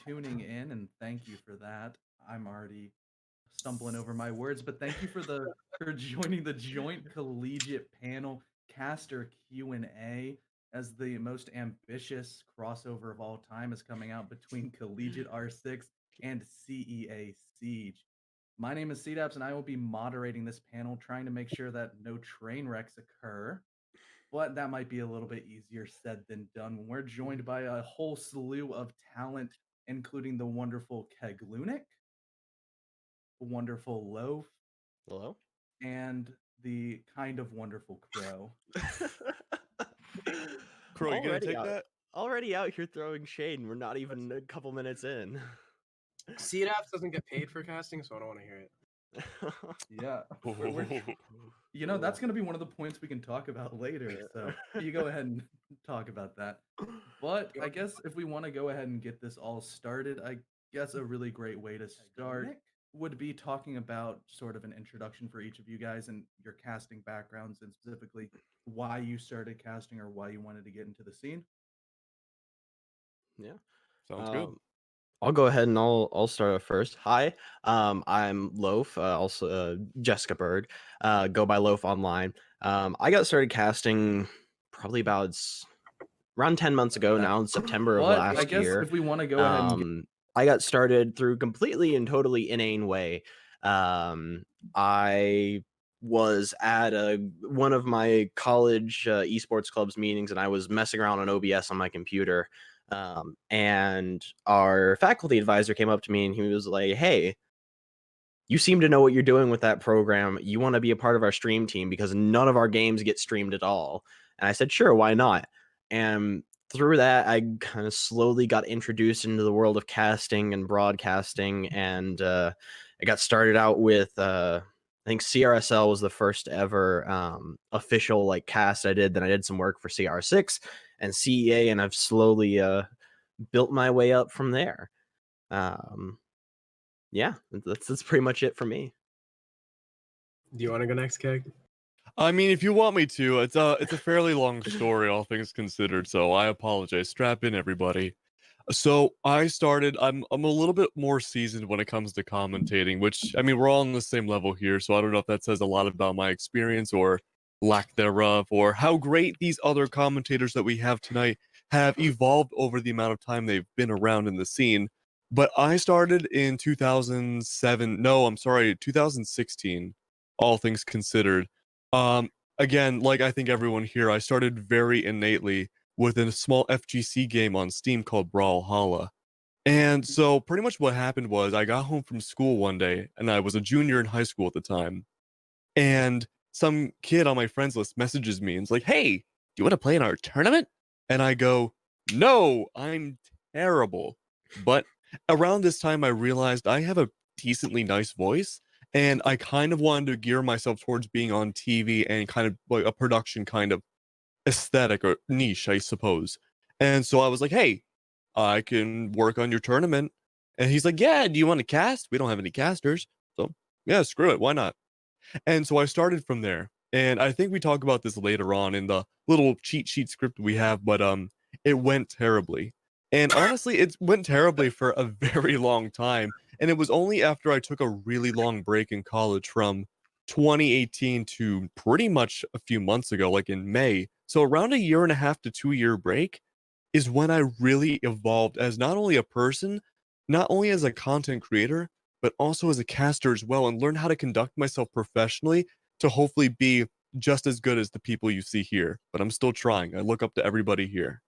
tuning in, and thank you for that. I'm already stumbling over my words, but thank you for joining the joint collegiate panel caster Q&A as the most ambitious crossover of all time is coming out between Collegiate R6 and CEA Siege. My name is CDAPS, and I will be moderating this panel, trying to make sure that no train wrecks occur. But that might be a little bit easier said than done when we're joined by a whole slew of talent, including the wonderful Keglunik, wonderful Loaf, Hello? and the kind of wonderful Crow. Crow, you gonna take that? Already out here throwing shade, and we're not even a couple minutes in. CDAPS doesn't get paid for casting, so I don't want to hear it. Yeah. That's going to be one of the points we can talk about later. So you go ahead and talk about that. But I guess if we want to go ahead and get this all started, I guess a really great way to start would be talking about sort of an introduction for each of you guys and your casting backgrounds, and specifically why you started casting or why you wanted to get into the scene. Yeah. Sounds good. I'll go ahead and I'll start off first. Hi, I'm Loaf, also Jessica Bird. Go by Loaf online. I got started casting probably about around 10 months ago now, in September of last year. I guess if we want to go ahead and I got started through completely and totally inane way. I was at one of my college esports clubs meetings, and I was messing around on OBS on my computer. And our faculty advisor came up to me and he was like, "Hey, you seem to know what you're doing with that program. You want to be a part of our stream team because none of our games get streamed at all." And I said, "Sure, why not?" And through that, I kind of slowly got introduced into the world of casting and broadcasting. And I got started out with, I think CRSL was the first ever official like cast I did. Then I did some work for CR6 and CEA, and I've slowly built my way up from there. Yeah, that's pretty much it for me. Do you want to go next, Keg? I mean, if you want me to, it's a fairly long story, all things considered. So I apologize. Strap in, everybody. So I started. I'm a little bit more seasoned when it comes to commentating, which I mean we're all on the same level here. So I don't know if that says a lot about my experience or lack thereof, or how great these other commentators that we have tonight have evolved over the amount of time they've been around in the scene. But I started in 2007. No, I'm sorry, 2016. All things considered. Again, like I think everyone here, I started very innately with a small FGC game on Steam called Brawlhalla. And so pretty much what happened was I got home from school one day, and I was a junior in high school at the time. And some kid on my friends list messages me and is like, "Hey, do you want to play in our tournament?" And I go, "No, I'm terrible." But around this time, I realized I have a decently nice voice, and I kind of wanted to gear myself towards being on TV and kind of like a production kind of aesthetic or niche, I suppose. And so I was like, "Hey, I can work on your tournament." And he's like, "Yeah, do you want to cast? We don't have any casters." So yeah, screw it. Why not? And so I started from there. And I think we talk about this later on in the little cheat sheet script we have, but it went terribly. And honestly, it went terribly for a very long time. And it was only after I took a really long break in college from 2018 to pretty much a few months ago, like in May. So around a 1.5 to 2 year break is when I really evolved as not only a person, not only as a content creator, but also as a caster as well, and learn how to conduct myself professionally to hopefully be just as good as the people you see here. But I'm still trying. I look up to everybody here.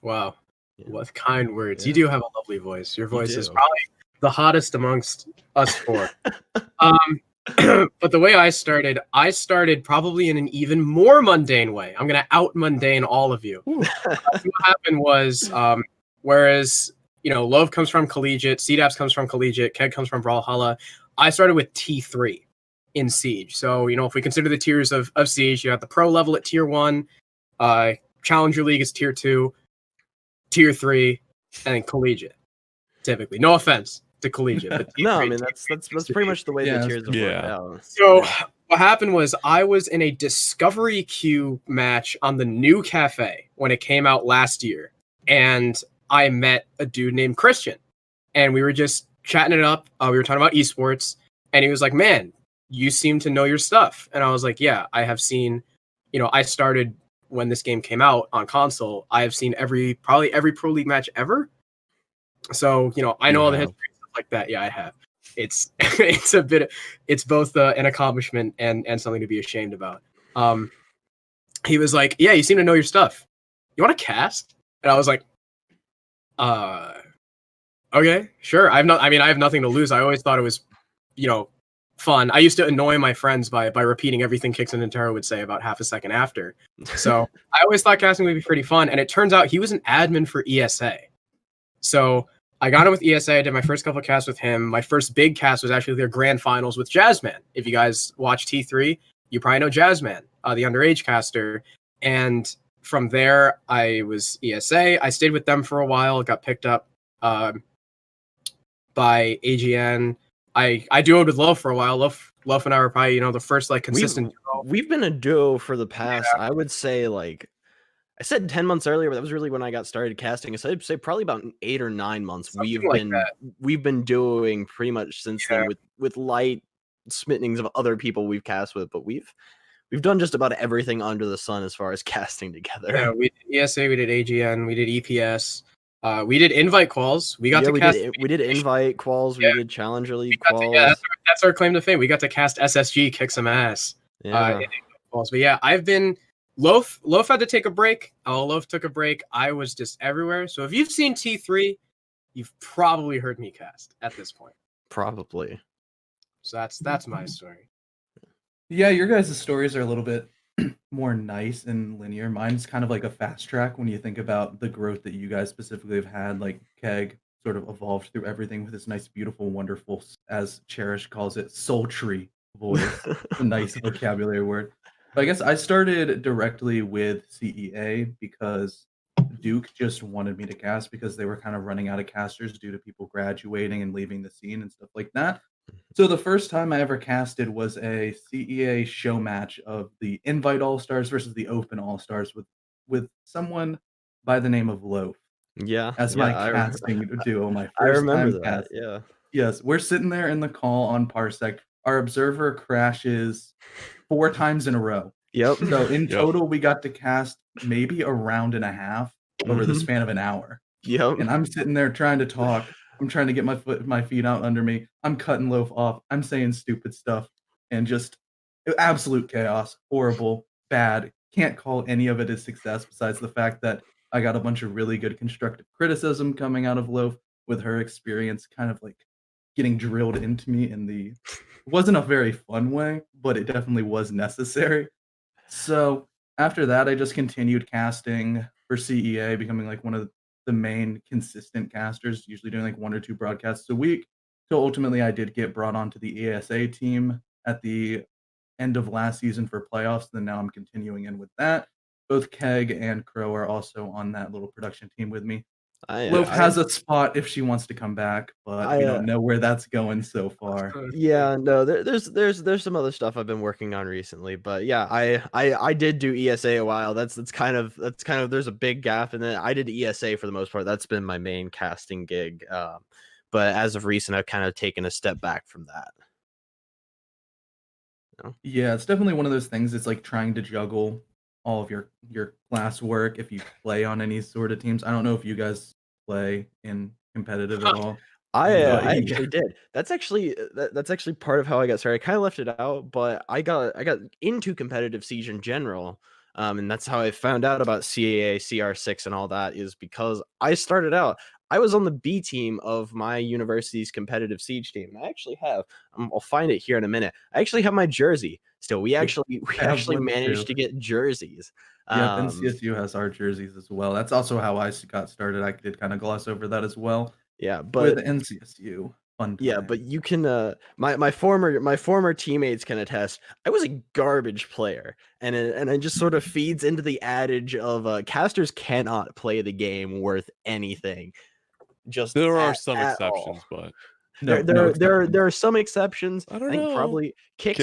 Wow. Yeah. What kind words. Yeah. You do have a lovely voice. Your voice is do. probably the hottest amongst us four. But the way I started probably in an even more mundane way. I'm going to out mundane all of you. So what happened was, whereas, Love comes from Collegiate, CDAPS comes from Collegiate, Keg comes from Brawlhalla, I started with T3 in Siege. So, if we consider the tiers of Siege, you have the pro level at tier 1, Challenger League is tier 2, tier 3, and then Collegiate, typically. No offense to Collegiate. But No, I mean, that's pretty much the way the tiers have worked out. So what happened was I was in a Discovery Queue match on the new cafe when it came out last year. And I met a dude named Christian, and we were just chatting it up. We were talking about esports, and he was like, "Man, you seem to know your stuff." And I was like, "Yeah, I have seen. I started when this game came out on console. I have seen probably every Pro League match ever. So I know all the history and stuff like that. Yeah, I have. It's it's both an accomplishment and something to be ashamed about." He was like, "Yeah, you seem to know your stuff. You want to cast?" And I was like, okay, sure. I have nothing to lose. I always thought it was, fun. I used to annoy my friends by repeating everything Kix and Nintero would say about half a second after. So I always thought casting would be pretty fun. And it turns out he was an admin for ESA. So I got in with ESA. I did my first couple of casts with him. My first big cast was actually their grand finals with Jazzman. If you guys watch T3, you probably know Jazzman, the underage caster. And from there, I was ESA. I stayed with them for a while. Got picked up by AGN. I duoed with Loaf for a while. Loaf and I were probably the first consistent duo. We've been a duo for the past, I would say, like, I said 10 months earlier, but that was really when I got started casting. So I'd say probably about 8 or 9 months. We've been doing pretty much since then with light smittenings of other people we've cast with, but we've done just about everything under the sun as far as casting together. Yeah, we did ESA, we did AGN, we did EPS. We did invite calls. We did invite calls. Yeah. We did Challenger League calls. That's our claim to fame. We got to cast SSG, kick some ass. Yeah. In calls. But yeah, I've been Loaf had to take a break. Loaf took a break. I was just everywhere. So if you've seen T3, you've probably heard me cast at this point. Probably. So that's my story. Yeah, your guys' stories are a little bit more nice and linear. Mine's kind of like a fast track when you think about the growth that you guys specifically have had. Like Keg sort of evolved through everything with this nice, beautiful, wonderful, as Cherish calls it, sultry voice. A nice vocabulary word. But I guess I started directly with CEA because Duke just wanted me to cast because they were kind of running out of casters due to people graduating and leaving the scene and stuff like that. So the first time I ever casted was a CEA show match of the Invite All-Stars versus the Open All-Stars with someone by the name of Loaf. Yeah. As my casting duo, my I first remember time that. casting. Yeah. Yes, we're sitting there in the call on Parsec. Our observer crashes 4 times in a row. Yep. So in total, we got to cast maybe a round and a half over the span of an hour. Yep. And I'm sitting there trying to talk. I'm trying to get my feet out under me. I'm cutting Loaf off. I'm saying stupid stuff and just absolute chaos. Horrible, bad. Can't call any of it a success besides the fact that I got a bunch of really good constructive criticism coming out of Loaf with her experience kind of like getting drilled into me it wasn't a very fun way, but it definitely was necessary. So after that, I just continued casting for CEA, becoming like one of the main consistent casters, usually doing like 1 or 2 broadcasts a week. So ultimately, I did get brought onto the ESA team at the end of last season for playoffs. Then now I'm continuing in with that. Both Keg and Crow are also on that little production team with me. Loaf has a spot if she wants to come back, but we don't know where that's going so far. Yeah, no, there's some other stuff I've been working on recently, but yeah, I did do ESA a while. That's kind of there's a big gap, and then I did ESA for the most part. That's been my main casting gig, but as of recent, I've kind of taken a step back from that. Yeah, it's definitely one of those things. It's like trying to juggle all of your class work if you play on any sort of teams. I don't know if you guys play in competitive at all. I actually did. That's actually part of how I got started. I kind of left it out, but I got into competitive Siege in general. And that's how I found out about CAA, CR6 and all that, is because I started out. I was on the B team of my university's competitive Siege team. And I actually have, I'll find it here in a minute. I actually have my jersey still. We actually managed to get jerseys. Yeah, NCSU has our jerseys as well. That's also how I got started. I did kind of gloss over that as well. Yeah, but with NCSU, fun time. Yeah, but you can. My former teammates can attest. I was a garbage player, and it just sort of feeds into the adage of casters cannot play the game worth anything. Just there are some exceptions, but there are some exceptions. I don't think know. Probably Kix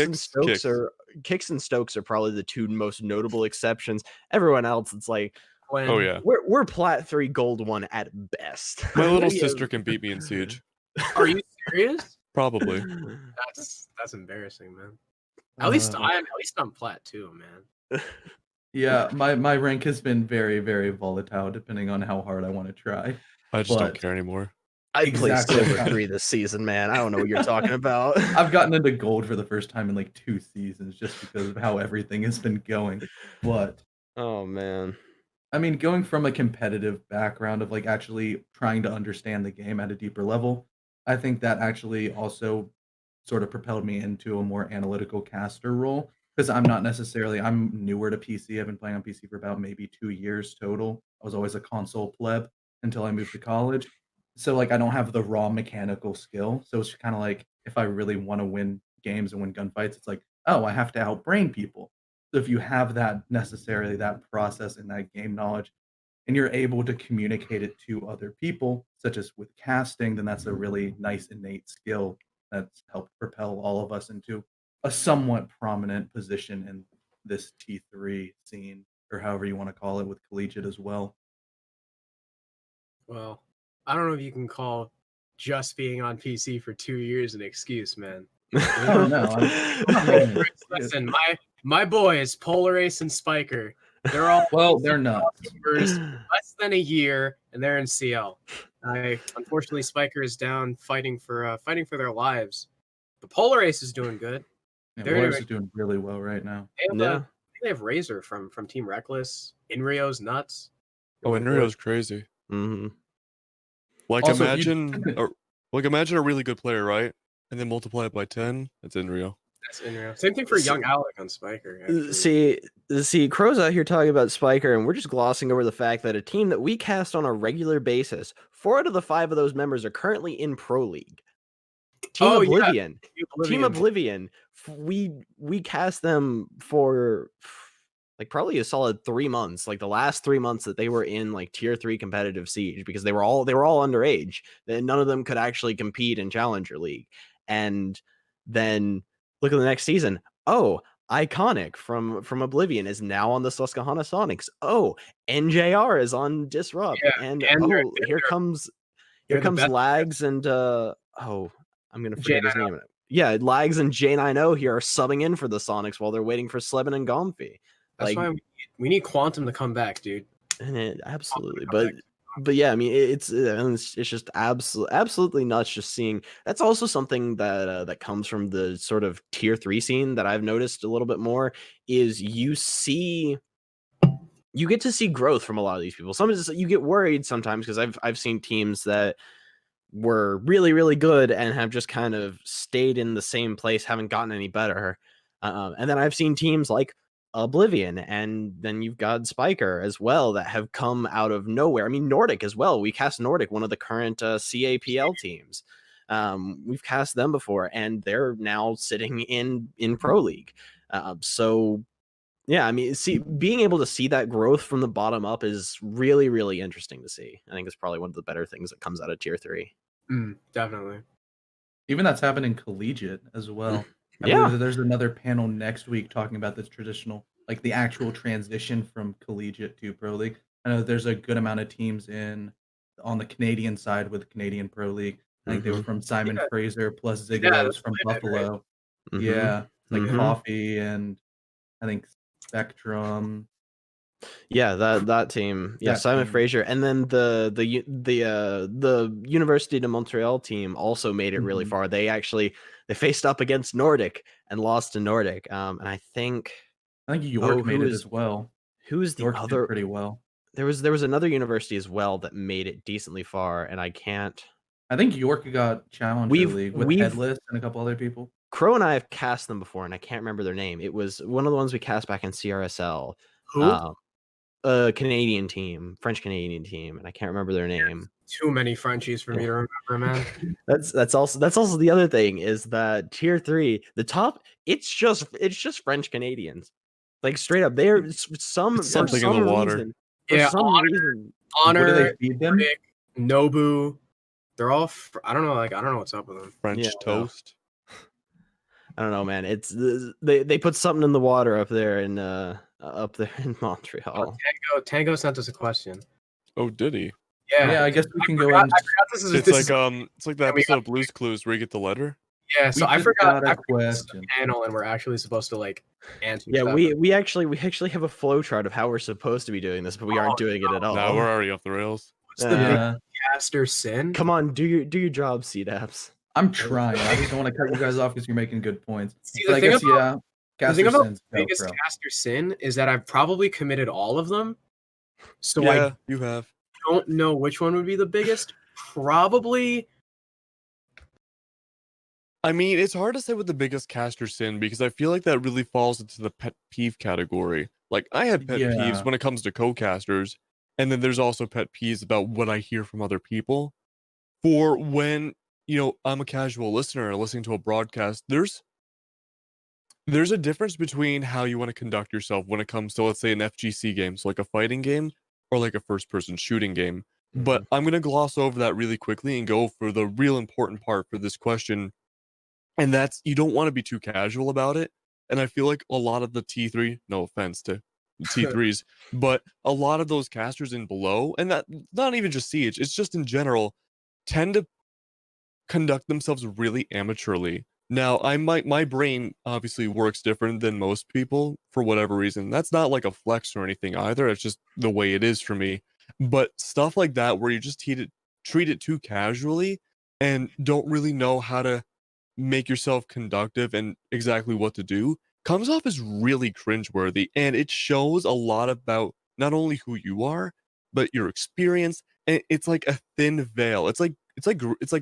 and Stokes are probably the 2 most notable exceptions. Everyone else, it's like, When Oh yeah, We're Plat 3 Gold 1 at best. my little We sister have- can beat me in Siege. are you serious? Probably. That's embarrassing, man. Uh, At least I'm plat too, man. Yeah, my rank has been very, very volatile depending on how hard I want to try. I just don't But care anymore. I played Exactly. Silver 3 this season, man. I don't know what you're talking about. I've gotten into gold for the first time in like 2 seasons just because of how everything has been going. But Oh man. I mean, going from a competitive background of like actually trying to understand the game at a deeper level, I think that actually also sort of propelled me into a more analytical caster role because I'm newer to PC. I've been playing on PC for about maybe 2 years total. I was always a console pleb until I moved to college. So like I don't have the raw mechanical skill. So it's kind of like if I really want to win games and win gunfights, it's like, oh, I have to outbrain people. So if you have that process and that game knowledge, and you're able to communicate it to other people, such as with casting, then that's a really nice innate skill that's helped propel all of us into a somewhat prominent position in this T3 scene, or however you want to call it, with collegiate as well. Well, I don't know if you can call just being on PC for 2 years an excuse, man. Oh no, I'm not making it. Listen, my boys, Polar Ace and Spiker, they're all Well, they're not. members less than a year, and they're in CL. Unfortunately, Spiker is down fighting for their lives. The Polar Ace is doing good. Yeah, They're Boris doing- is doing really well right now. Yeah. They have Razor from Team Reckless. Inrio's nuts. Oh, Going Enrio's crazy. hmm Like Also, if you- imagine a really good player, right? And then multiply it by 10. It's Enrio. That's Inrio. Same thing for Young Alec on Spiker. actually. See, Crow's out here talking about Spiker, and we're just glossing over the fact that a team that we cast on a regular basis, 4 out of the 5 of those members are currently in Pro League. Team Oh, yeah. Oblivion. Team Oblivion. We cast them for like probably a solid 3 months, like the last 3 months that they were in like tier 3 competitive Siege, because they were all underage. Then none of them could actually compete in Challenger League. And then look at the next season. Oh, Iconic from Oblivion is now on the Susquehanna Sonics. Oh, NJR is on Disrupt. Yeah, and and they're- here comes they're the best- Lags and I'm gonna forget his name. Yeah, Lags and J90 here are subbing in for the Sonics while they're waiting for Sleben and Gomfy. That's why we need Quantum to come back, dude. Absolutely, but yeah, I mean it's just absolutely nuts just seeing. That's also something that comes from the sort of tier 3 scene that I've noticed a little bit more is you get to see growth from a lot of these people. Sometimes you get worried sometimes because I've seen teams that were really, really good and have just kind of stayed in the same place, haven't gotten any better. And then I've seen teams like Oblivion, and then you've got Spiker as well that have come out of nowhere. I mean, Nordic as well. We cast Nordic, one of the current CAPL teams. We've cast them before, and they're now sitting in Pro League. So yeah, I mean, being able to see that growth from the bottom up is really, really interesting to see. I think it's probably one of the better things that comes out of tier 3. Definitely. Even that's happening collegiate as well. I Yeah. believe that there's another panel next week talking about this traditional, like the actual transition from collegiate to pro league. I know there's a good amount of teams on the Canadian side with Canadian Pro League. I think they were from Simon Yeah. Fraser plus Yeah, Ziggler's that's from what I did, right? Buffalo. Yeah, like Mhm. Coffee and I think Spectrum. Yeah, that team. Yeah, That Simon team. Fraser, and then the University de Montreal team also made it really Mhm. far. They faced up against Nordic and lost to Nordic. And I think I think York made who it is- as well. who's the York did other? pretty well. There was another university as well that made it decently far, and I can't. I think York got Challenger We've- League with we've- Headless and a couple other people. Crow and I have cast them before, and I can't remember their name. It was one of the ones we cast back in CRSL. Who? A Canadian team, French Canadian team, and I can't remember their name. Too many Frenchies for me to remember, man. That's also the other thing is that tier 3, the top, it's just French Canadians, like straight up. They're some It's something in the water. reason. Yeah, For some reason, What do Honor, they feed them? Nordic, Nobu. They're all. I don't know. I don't know what's up with them. French Yeah, toast. I don't know, man. It's they put something in the water up there in up there in Montreal. Tango sent us a question. Oh, did he? Yeah, I guess we can go ahead and I forgot this is It's this like is, it's like the and we episode got- of Blue's Clues where you get the letter. yeah. So we I just forgot. got a I forgot this is question. a panel, and we're actually supposed to like answer. Yeah, stuff. we actually have a flow chart of how we're supposed to be doing this, but we aren't doing it at all. Nah, we're already off the rails. What's the big Yeah, caster sin? Come on, do your job, CDAPS. I'm trying. I just don't want to cut you guys off because you're making good points. See, But the I thing guess about the thing caster about sins. the biggest Bro. caster sin is that I've probably committed all of them. So Yeah, I you have. don't know which one would be the biggest. Probably. I mean, it's hard to say what the biggest caster sin because I feel like that really falls into the pet peeve category. Like I have pet Yeah. peeves when it comes to co-casters, and then there's also pet peeves about what I hear from other people. For when, I'm a casual listener and listening to a broadcast, there's a difference between how you want to conduct yourself when it comes to, let's say, an FGC game, so like a fighting game or like a first-person shooting game. But I'm going to gloss over that really quickly and go for the real important part for this question. And that's, you don't want to be too casual about it. And I feel like a lot of the T3, no offense to T3s, but a lot of those casters in below, and that not even just Siege, it's just in general, tend to conduct themselves really amateurly. Now, my brain obviously works different than most people for whatever reason. That's not like a flex or anything either. It's just the way it is for me. But stuff like that where you just treat it too casually and don't really know how to make yourself conductive and exactly what to do comes off as really cringeworthy, and it shows a lot about not only who you are but your experience. And it's like a thin veil. It's like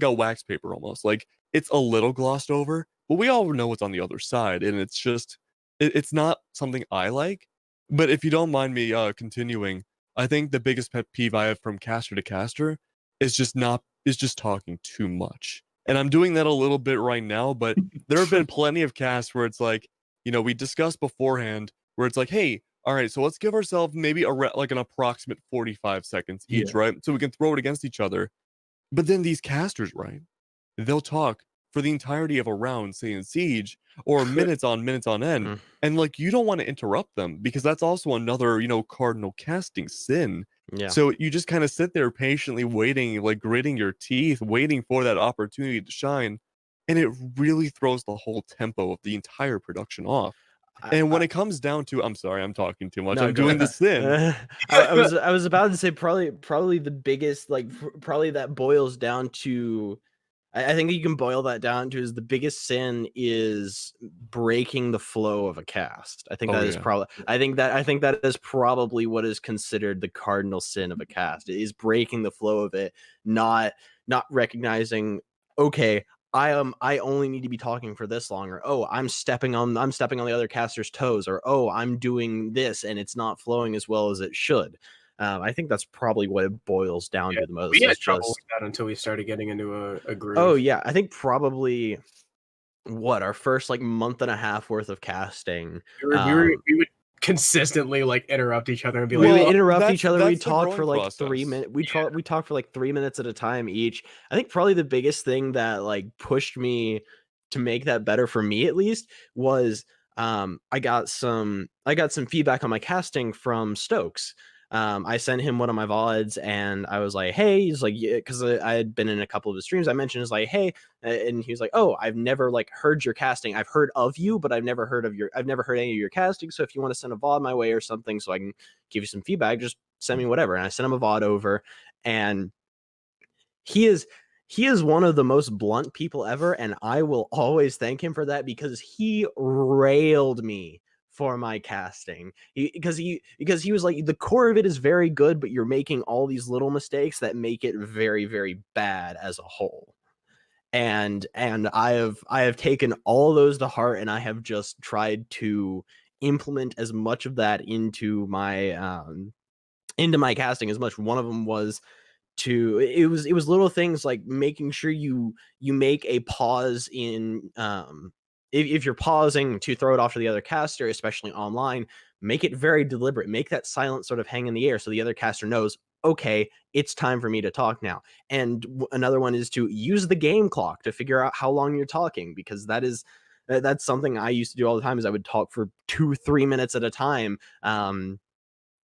a wax paper almost. Like it's a little glossed over, but we all know what's on the other side, and it's just it's not something I like. But if you don't mind me continuing, I think the biggest pet peeve I have from caster to caster is just talking too much. And I'm doing that a little bit right now, but there have been plenty of casts where it's like, we discussed beforehand where it's like, hey, all right, so let's give ourselves maybe like an approximate 45 seconds each, right? So we can throw it against each other. But then these casters, right? They'll talk for the entirety of a round, say in Siege, or minutes on end. And like, you don't want to interrupt them because that's also another, cardinal casting sin. Yeah. So you just kind of sit there patiently waiting, like gritting your teeth, waiting for that opportunity to shine. And it really throws the whole tempo of the entire production off. And when it comes down to, I'm sorry, I'm talking too much. No, I'm go doing the sin. I was about to say probably the biggest, like probably that boils down to, I think you can boil that down to is the biggest sin is breaking the flow of a cast. I think is probably I think that is probably what is considered the cardinal sin of a cast. It is breaking the flow of it, not recognizing, okay, I only need to be talking for this long, or oh, I'm stepping on the other caster's toes, or oh, I'm doing this and it's not flowing as well as it should. I think that's probably what it boils down to the most. We had trouble with that until we started getting into a groove. Oh yeah, I think probably our first like month and a half worth of casting. We would consistently like interrupt each other and be we like, would interrupt each other. We'd talk for like process. 3 minutes. We talk for like 3 minutes at a time each. I think probably the biggest thing that like pushed me to make that better for me at least was I got some feedback on my casting from Stokes. I sent him one of my VODs and I was like, hey, he's like, yeah, because I had been in a couple of his streams. I mentioned, is like, hey, and he was like, oh, I've never like heard your casting. I've heard of you, but I've never heard any of your casting. So if you want to send a VOD my way or something so I can give you some feedback, just send me whatever. And I sent him a VOD over, and he is one of the most blunt people ever, and I will always thank him for that because he railed me for my casting because he was like, the core of it is very good, but you're making all these little mistakes that make it very, very bad as a whole. And I have taken all those to heart, and I have just tried to implement as much of that into my casting as much. One of them was it was little things like making sure you make a pause in if you're pausing to throw it off to the other caster, especially online, make it very deliberate. Make that silence sort of hang in the air so the other caster knows, okay, it's time for me to talk now. And another one is to use the game clock to figure out how long you're talking, because that is That's something I used to do all the time. Is I would talk for 2-3 minutes at a time. I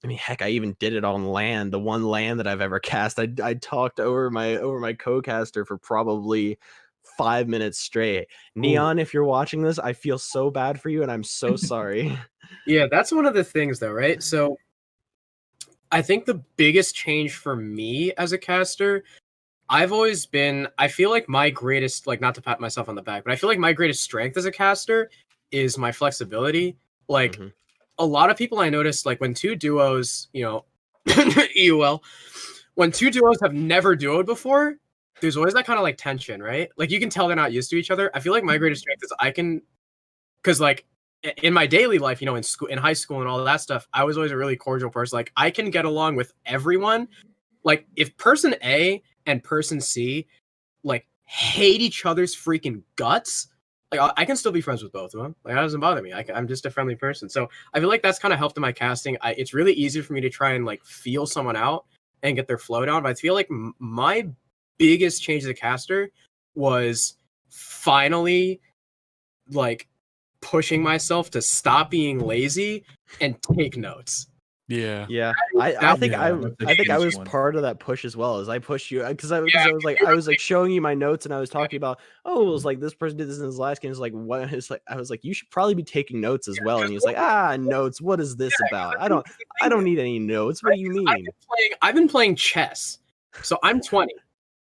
mean, heck, I even did it on land. The one land that I've ever cast, I talked over my co-caster for probably 5 minutes straight. Neon, if you're watching this, I feel so bad for you, and I'm so sorry. Yeah, that's one of the things, though, right? So I think the biggest change for me as a caster, I feel like my greatest, like, not to pat myself on the back, but I feel like my greatest strength as a caster is my flexibility. Like, Mhm. a lot of people I noticed, like, when two duos, EUL, when two duos have never duoed before, there's always that kind of like tension, right? Like, you can tell they're not used to each other. I feel like my greatest strength is because like in my daily life, in school, in high school, and all that stuff, I was always a really cordial person. Like, I can get along with everyone. Like, if person A and person C like hate each other's freaking guts, like, I can still be friends with both of them. Like, that doesn't bother me. I'm just a friendly person. So I feel like that's kind of helped in my casting. It's really easy for me to try and like feel someone out and get their flow down. But I feel like my biggest change as a caster was finally like pushing myself to stop being lazy and take notes. Yeah. Yeah, I think Yeah, that's a I think I huge was one. part of that push as well. As I pushed you because I was like showing you my notes, and I was talking about, oh, it was like this person did this in his last game. It's like, what? It's like, I was like, you should probably be taking notes as well. And he was like, notes. What is this about? I don't need any notes. What do you mean? I've been playing chess. So I'm 20.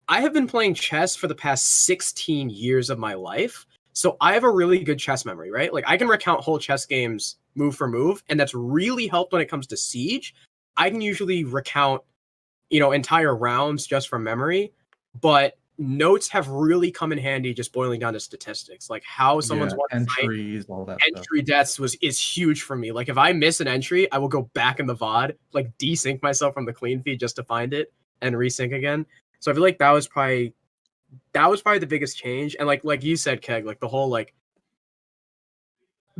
I have been playing chess for the past 16 years of my life. So I have a really good chess memory, right? Like, I can recount whole chess games move for move, and that's really helped when it comes to Siege. I can usually recount, entire rounds just from memory, but notes have really come in handy just boiling down to statistics, like how someone's won a fight. Entries, all that stuff. Entry deaths is huge for me. Like, if I miss an entry, I will go back in the VOD, like desync myself from the clean feed just to find it and resync again. So I feel like that was probably the biggest change. And like you said, Keg, like the whole like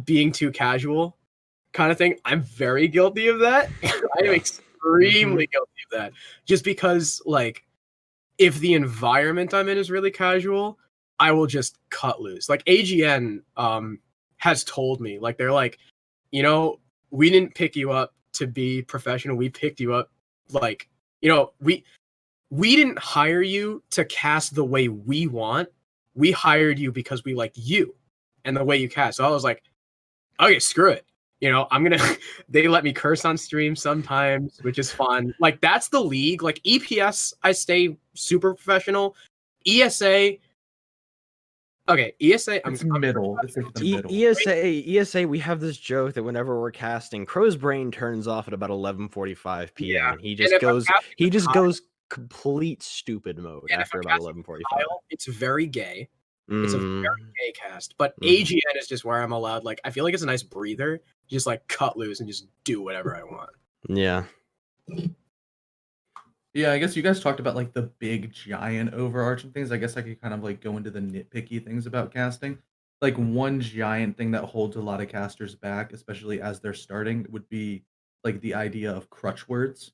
being too casual kind of thing, I'm very guilty of that. I am extremely guilty of that. Just because, like, if the environment I'm in is really casual, I will just cut loose. Like, AGN has told me, like, they're like, we didn't pick you up to be professional. We picked you up, like, we didn't hire you to cast the way we want. We hired you because we like you and the way you cast. So I was like, okay, screw it. They let me curse on stream sometimes, which is fun. Like, that's the league. Like, EPS, I stay super professional. ESA, It's middle. It's like the middle. ESA, we have this joke that whenever we're casting, Crow's brain turns off at about 11:45 p.m. Yeah. and he just goes complete stupid mode after about 11:45. It's very gay. It's a very gay cast, but Mhm. AGN is just where I'm allowed. Like, I feel like it's a nice breather. Just like cut loose and just do whatever I want. Yeah. Yeah, I guess you guys talked about like the big giant overarching things. I guess I could kind of like go into the nitpicky things about casting. Like one giant thing that holds a lot of casters back, especially as they're starting, would be like the idea of crutch words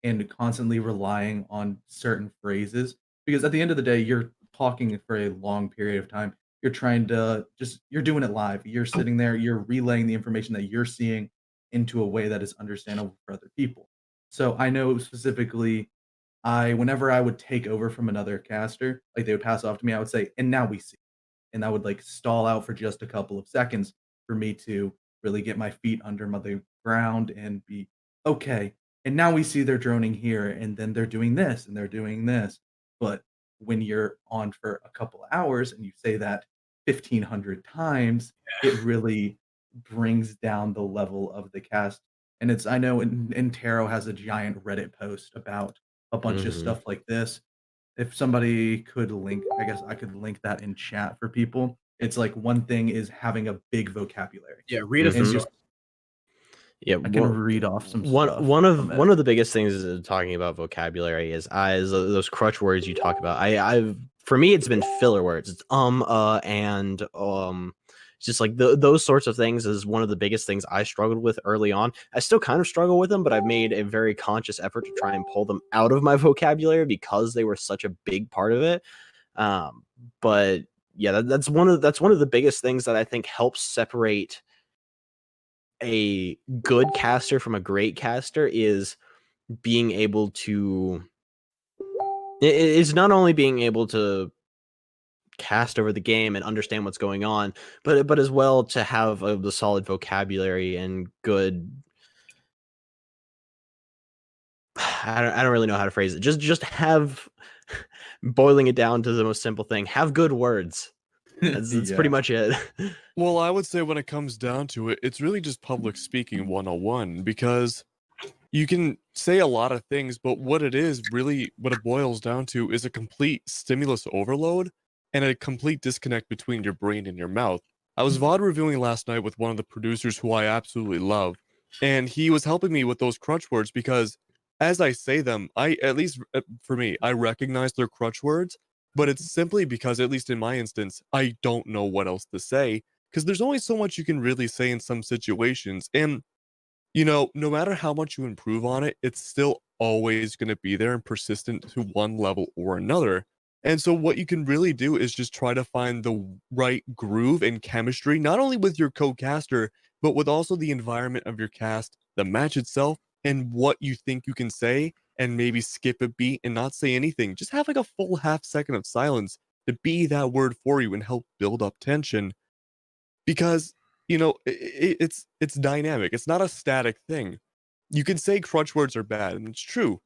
and constantly relying on certain phrases. Because at the end of the day, you're talking for a long period of time. You're trying to you're doing it live. You're sitting there, you're relaying the information that you're seeing into a way that is understandable for other people. So I know specifically, whenever I would take over from another caster, like they would pass off to me, I would say, and now we see. And that would like stall out for just a couple of seconds for me to really get my feet under the ground and be okay. And now we see they're droning here, and then they're doing this, and they're doing this. But when you're on for a couple of hours and you say that 1,500 times, it really brings down the level of the cast. And I know in Taro has a giant Reddit post about a bunch of stuff like this. If somebody could link, I guess I could link that in chat for people. It's like one thing is having a big vocabulary. Yeah, read a And just Yeah, I can read off some stuff. one of the biggest things is talking about vocabulary is those crutch words you talk about. I've for me it's been filler words. It's and it's just like those sorts of things is one of the biggest things I struggled with early on. I still kind of struggle with them, but I've made a very conscious effort to try and pull them out of my vocabulary because they were such a big part of it. But yeah, that's one of the biggest things that I think helps separate a good caster from a great caster is being able to is not only being able to cast over the game and understand what's going on, but as well to have the solid vocabulary and good. I don't really know how to phrase it. Just have, boiling it down to the most simple thing, have good words. That's pretty Yeah. much it. Well, I would say when it comes down to it, it's really just public speaking 101 because you can say a lot of things, but what it boils down to is a complete stimulus overload and a complete disconnect between your brain and your mouth. I was VOD reviewing last night with one of the producers who I absolutely love, and he was helping me with those crutch words because as I say them, at least for me, I recognize their crutch words, but it's simply because, at least in my instance, I don't know what else to say because there's only so much you can really say in some situations. And no matter how much you improve on it, it's still always going to be there and persistent to one level or another. And so, what you can really do is just try to find the right groove and chemistry, not only with your co caster, but with also the environment of your cast, the match itself, and what you think you can say, and maybe skip a beat and not say anything. Just have like a full half second of silence to be that word for you and help build up tension because it's dynamic. It's not a static thing. You can say crutch words are bad, and it's true,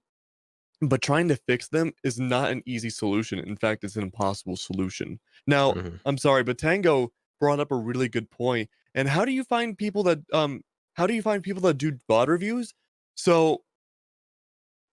but trying to fix them is not an easy solution. In fact, it's an impossible solution. Now, Mhm. I'm sorry, but Tango brought up a really good point. And how do you find people that do VOD reviews? So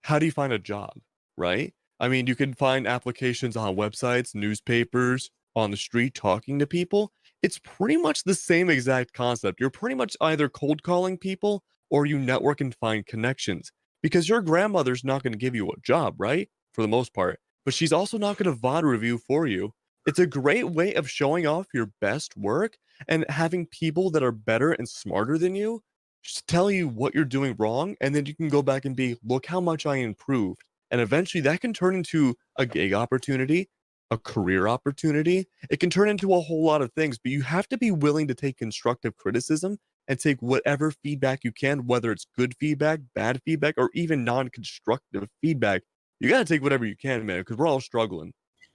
how do you find a job, right? I mean, you can find applications on websites, newspapers, on the street, talking to people. It's pretty much the same exact concept. You're pretty much either cold calling people or you network and find connections because your grandmother's not going to give you a job, right? For the most part, but she's also not going to VOD review for you. It's a great way of showing off your best work and having people that are better and smarter than you just tell you what you're doing wrong, and then you can go back and be, look how much I improved. And eventually that can turn into a gig opportunity, a career opportunity. It can turn into a whole lot of things, but you have to be willing to take constructive criticism and take whatever feedback you can, whether it's good feedback, bad feedback, or even non-constructive feedback. You got to take whatever you can, man, because we're all struggling.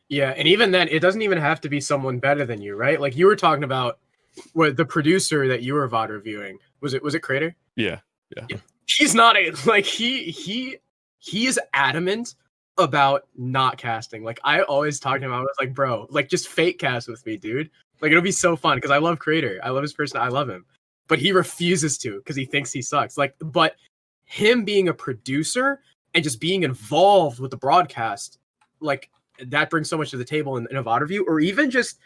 Yeah, and even then, it doesn't even have to be someone better than you, right? Like you were talking about what the producer that you were VOD reviewing. Was it Crater? Yeah. He's not a like he is adamant about not casting. Like I always talk to him, I was like, bro, like just fake cast with me, dude. Like it'll be so fun because I love Crater. I love his person, I love him. But he refuses to because he thinks he sucks. Like, but him being a producer and just being involved with the broadcast, like that brings so much to the table in a VOD review, or even just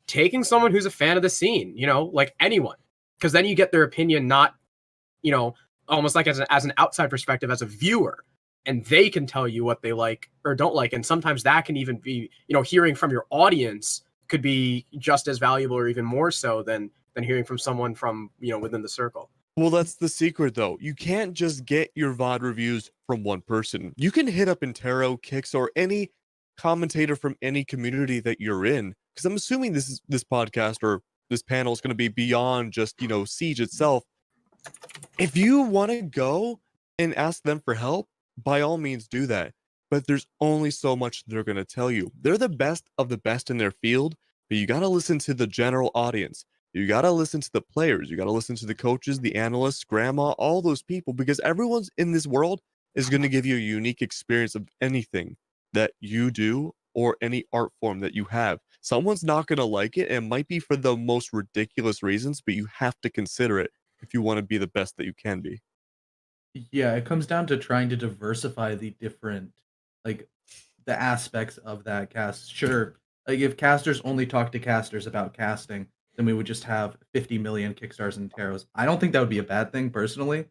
taking someone who's a fan of the scene, like anyone, because then you get their opinion, not, almost like as an outside perspective, as a viewer, and they can tell you what they like or don't like. And sometimes that can even be, hearing from your audience could be just as valuable or even more so than hearing from someone from, within the circle. Well, that's the secret, though. You can't just get your VOD reviews from one person. You can hit up Intero, Kix, or any commentator from any community that you're in. Because I'm assuming this podcast or this panel is going to be beyond just, Siege itself. If you want to go and ask them for help, by all means do that. But there's only so much they're going to tell you. They're the best of the best in their field, but you got to listen to the general audience. You got to listen to the players. You got to listen to the coaches, the analysts, grandma, all those people, because everyone's in this world is going to give you a unique experience of anything that you do or any art form that you have. Someone's not going to like it, and it might be for the most ridiculous reasons, but you have to consider it if you want to be the best that you can be. Yeah, it comes down to trying to diversify the different, like, the aspects of that cast. Sure, like if casters only talk to casters about casting, then we would just have 50 million Kickstars and Taros. I don't think that would be a bad thing personally.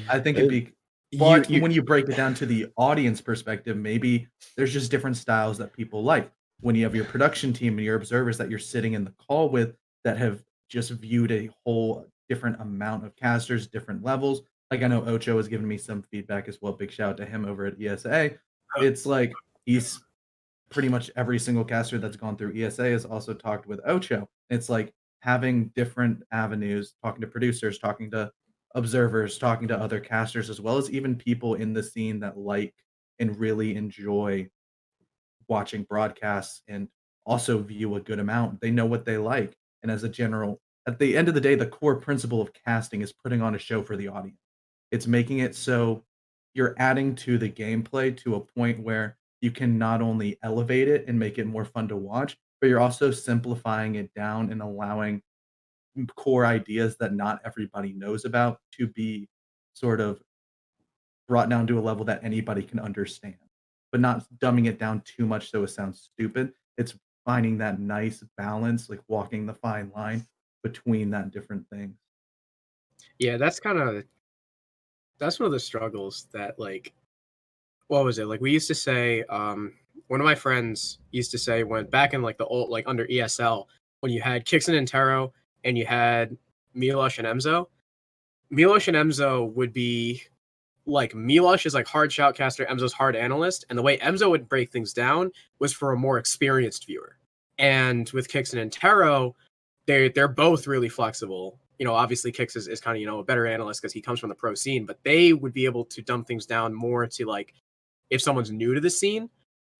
I think it'd be, but You when you break it down to the audience perspective, maybe there's just different styles that people like. When you have your production team and your observers that you're sitting in the call with that have just viewed a whole different amount of casters, different levels. Like I know Ocho has given me some feedback as well. Big shout out to him over at ESA. It's like he's pretty much every single caster that's gone through ESA has also talked with Ocho. It's like having different avenues, talking to producers, talking to observers, talking to other casters, as well as even people in the scene that like and really enjoy watching broadcasts and also view a good amount. They know what they like. And as a general, at the end of the day, the core principle of casting is putting on a show for the audience. It's making it so you're adding to the gameplay to a point where you can not only elevate it and make it more fun to watch, but you're also simplifying it down and allowing core ideas that not everybody knows about to be sort of brought down to a level that anybody can understand, but not dumbing it down too much so it sounds stupid. It's finding that nice balance, like walking the fine line between that different things. Yeah, that's one of the struggles that like what was it? Like we used to say, one of my friends used to say when back in like the old like under ESL, when you had Kixen and Taro and you had Milosh and Emzo, Milosh and Emzo would be like Milosh is like hard shoutcaster, Emzo's hard analyst, and the way Emzo would break things down was for a more experienced viewer. And with Kixen and Taro, they're both really flexible. You know, obviously Kix is kind of, you know, a better analyst because he comes from the pro scene, but they would be able to dumb things down more to like if someone's new to the scene.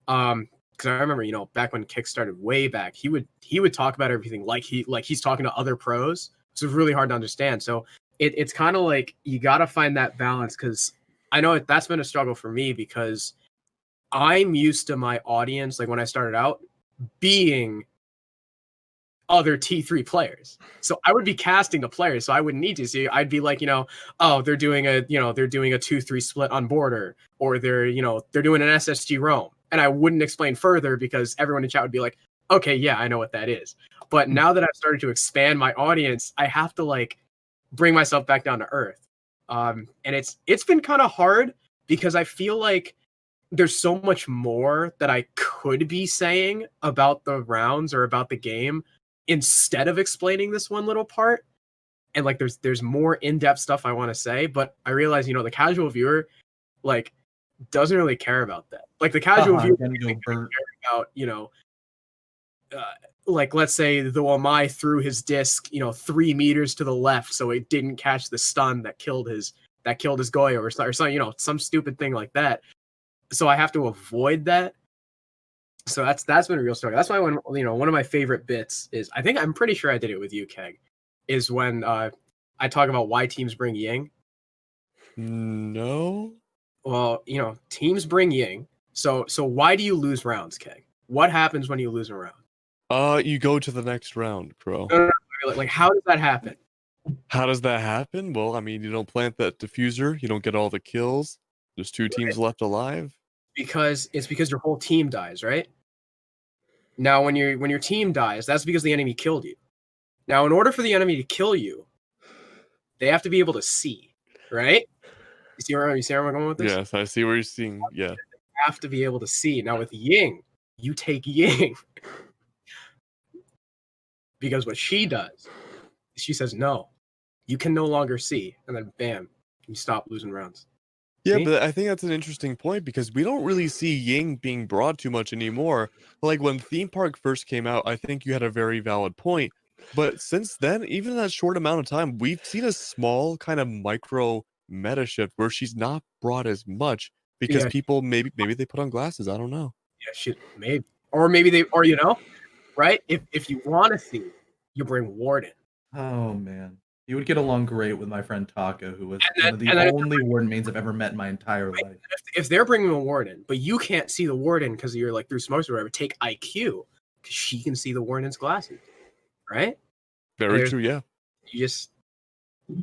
Because I remember, you know, back when Kix started way back, he would talk about everything like he's talking to other pros. So it's really hard to understand. So it's kind of like you got to find that balance because I know that's been a struggle for me because I'm used to my audience, like when I started out, being other T3 players. So I would be casting a player, so I wouldn't need to see. I'd be like, you know, oh, they're doing a 2-3 split on border, or they're doing an SSG roam. And I wouldn't explain further because everyone in chat would be like, okay, yeah, I know what that is. But now that I've started to expand my audience, I have to like bring myself back down to earth. And it's been kind of hard because I feel like there's so much more that I could be saying about the rounds or about the game instead of explaining this one little part. And like there's more in-depth stuff I want to say, but I realize, you know, the casual viewer like doesn't really care about that. Like the casual viewer care about, you know, like let's say the Wamai threw his disc, you know, 3 meters to the left, so it didn't catch the stun that killed his Goyo or something, you know, some stupid thing like that. So I have to avoid that. So that's been a real struggle. That's why one of my favorite bits is I'm pretty sure I did it with you, Keg, is when I talk about why teams bring Ying. No. Well, you know, teams bring Ying. So why do you lose rounds, Keg? What happens when you lose a round? You go to the next round, bro. No. Like, how does that happen? How does that happen? Well, I mean, you don't plant that diffuser, you don't get all the kills. There's 2 teams left alive. Because your whole team dies, right? Now, when your team dies, that's because the enemy killed you. Now, in order for the enemy to kill you, they have to be able to see, right? You see where I'm going with this? Yes, I see where you're seeing. Yeah. They have to be able to see. Now, with Ying, you take Ying. Because what she does, she says, no, you can no longer see. And then bam, you stop losing rounds. Yeah, See? but I think that's an interesting point because we don't really see Ying being brought too much anymore. Like when Theme Park first came out, I think you had a very valid point. But since then, even in that short amount of time, we've seen a small kind of micro meta shift where she's not brought as much because people maybe they put on glasses. I don't know. Yeah, maybe. Or maybe you know, right? If you want to see, you bring Warden. Oh man, you would get along great with my friend Taka, who was one of the only Warden mains I've ever met in my entire life. If they're bringing a Warden, but you can't see the Warden because you're like through smokes or whatever, take IQ because she can see the Warden's glasses, right? Very true. Yeah.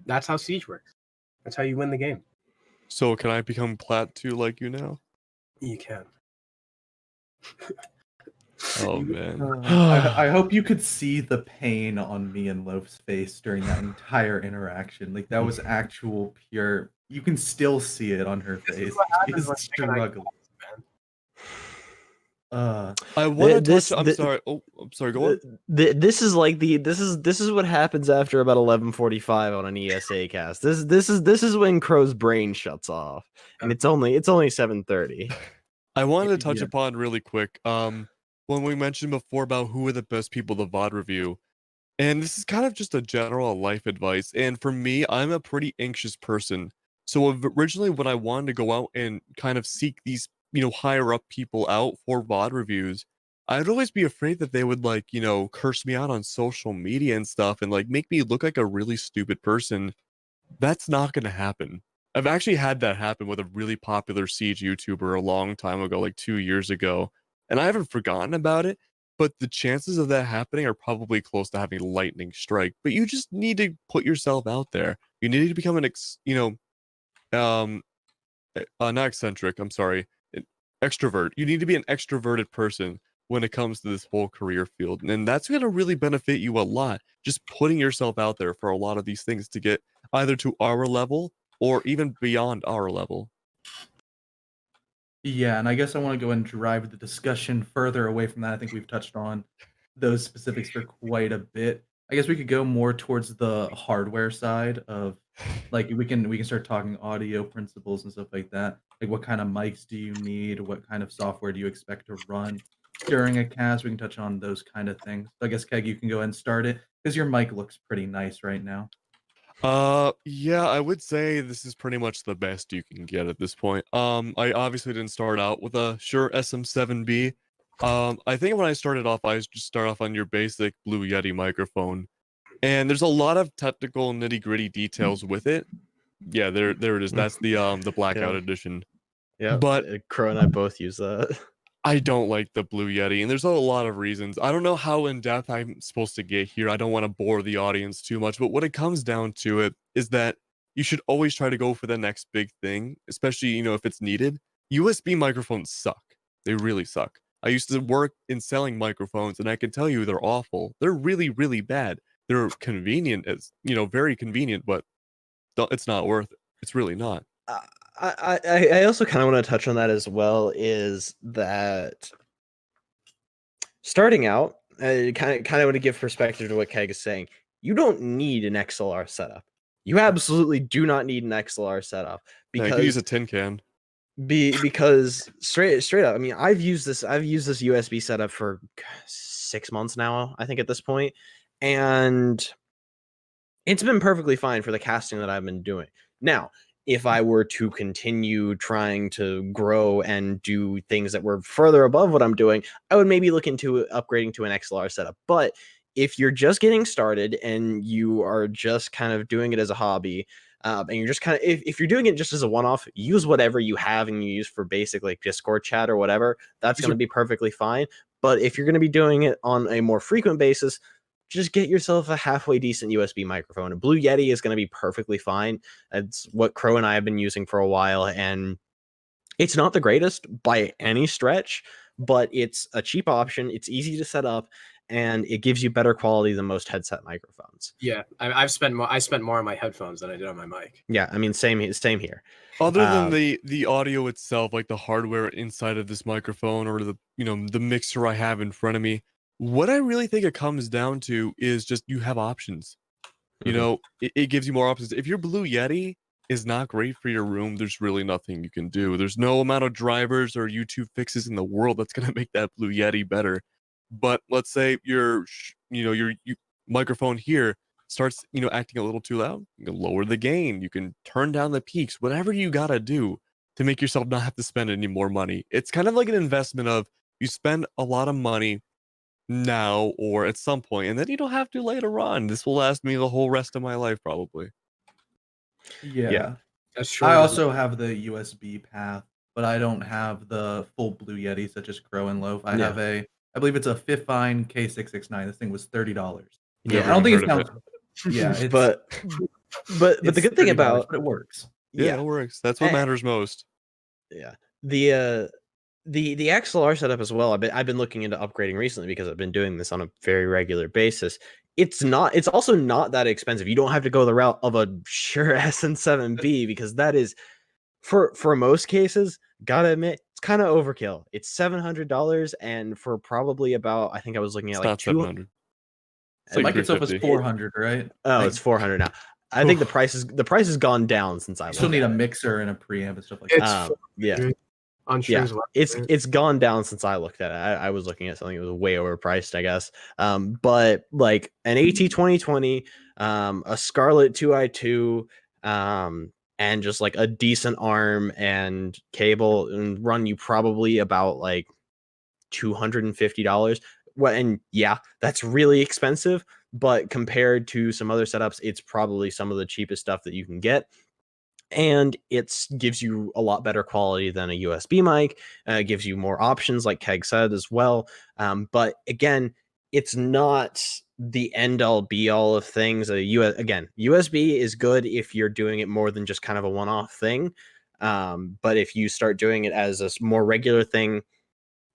That's how Siege works. That's how you win the game. So can I become Plat 2 like you now? You can. Oh man. I hope you could see the pain on me and Loaf's face during that entire interaction. Like that was actual pure. You can still see it on her face. She's struggling. I want to touch. I'm sorry. Oh, I'm sorry. Go on. This is like this is what happens after about 11:45 on an ESA cast. This is when Crow's brain shuts off, and it's only 7:30. I wanted to touch Yeah. upon really quick. When we mentioned before about who are the best people to VOD review, and this is kind of just a general life advice. And for me, I'm a pretty anxious person. So originally, when I wanted to go out and kind of seek these, higher up people out for VOD reviews, I'd always be afraid that they would like, curse me out on social media and stuff and like make me look like a really stupid person. That's not going to happen. I've actually had that happen with a really popular Siege YouTuber a long time ago, like 2 years ago, and I haven't forgotten about it. But the chances of that happening are probably close to having lightning strike. But you just need to put yourself out there. You need to become um, not eccentric. I'm sorry, an extrovert. You need to be an extroverted person when it comes to this whole career field, and that's going to really benefit you a lot. Just putting yourself out there for a lot of these things to get either to our level or even beyond our level. Yeah, and I guess I want to go and drive the discussion further away from that. I think we've touched on those specifics for quite a bit. I guess we could go more towards the hardware side of like we can start talking audio principles and stuff like that. Like what kind of mics do you need? What kind of software do you expect to run during a cast? We can touch on those kind of things. So I guess Keg, you can go ahead and start it because your mic looks pretty nice right now. Yeah, I would say this is pretty much the best you can get at this point. I obviously didn't start out with a Shure SM7B. I think when I started off, I just start off on your basic Blue Yeti microphone, and there's a lot of technical nitty gritty details with it. Yeah, there it is. That's the blackout Yeah. edition. Yeah, But Crow and I both use that. I don't like the Blue Yeti, and there's a lot of reasons. I don't know how in depth I'm supposed to get here. I don't want to bore the audience too much, but what it comes down to it is that you should always try to go for the next big thing, especially, if it's needed. USB microphones suck. They really suck. I used to work in selling microphones, and I can tell you they're awful. They're really, really bad. They're convenient, very convenient, but it's not worth it. It's really not. I also kind of want to touch on that as well. Is that starting out? Kind of want to give perspective to what Keg is saying. You don't need an XLR setup. You absolutely do not need an XLR setup Yeah, you because can use a tin can. because straight up. I mean, I've used this USB setup for 6 months now. I think at this point, and it's been perfectly fine for the casting that I've been doing. Now, if I were to continue trying to grow and do things that were further above what I'm doing, I would maybe look into upgrading to an XLR setup. But if you're just getting started and you are just kind of doing it as a hobby, and you're just kind of, if you're doing it just as a one-off, use whatever you have and you use for basic like Discord chat or whatever. That's going to be perfectly fine. But if you're going to be doing it on a more frequent basis, just get yourself a halfway decent USB microphone. A Blue Yeti is going to be perfectly fine. That's what Crow and I have been using for a while, and it's not the greatest by any stretch, but it's a cheap option. It's easy to set up, and it gives you better quality than most headset microphones. Yeah, I spent more on my headphones than I did on my mic. Yeah, I mean, same here. Other than the audio itself, like the hardware inside of this microphone or the mixer I have in front of me, what I really think it comes down to is just you have options. It gives you more options. If your Blue Yeti is not great for your room, there's really nothing you can do. There's no amount of drivers or YouTube fixes in the world that's going to make that Blue Yeti better. But let's say your microphone here starts, acting a little too loud. You can lower the gain. You can turn down the peaks. Whatever you got to do to make yourself not have to spend any more money. It's kind of like an investment of you spend a lot of money now or at some point, and then you don't have to later on. This will last me the whole rest of my life, probably. Yeah. That's true. I also have the USB path, but I don't have the full Blue Yeti such as Crow and Loaf. I have I believe it's a Fifine K669. This thing was $30. Yeah, I don't think it heard of sounds. Yeah, it's, but the it's good thing $30, about but it works. Yeah, it works. That's what matters most. Yeah. The XLR setup as well. I've been looking into upgrading recently because I've been doing this on a very regular basis. It's also not that expensive. You don't have to go the route of a Shure SM7B because that is for most cases, gotta admit, it's kind of overkill. It's $700, and for probably about, I think I was looking at It's like not 700. The mic itself is 400, right? Oh, it's 400 now. I think the price has gone down since I You still looked need a at it. mixer and a preamp and stuff like It's that. Yeah. on Shrews website. it's gone down since I looked at it. I was looking at something that was way overpriced, I guess. But like an AT2020, a Scarlett 2i2, and just like a decent arm and cable, and run you probably about like $250. Well, and yeah, that's really expensive, but compared to some other setups, it's probably some of the cheapest stuff that you can get. And it gives you a lot better quality than a USB mic. Gives you more options, like Keg said as well. But again, it's not the end all be all of things. Again, USB is good if you're doing it more than just kind of a one off thing. But if you start doing it as a more regular thing,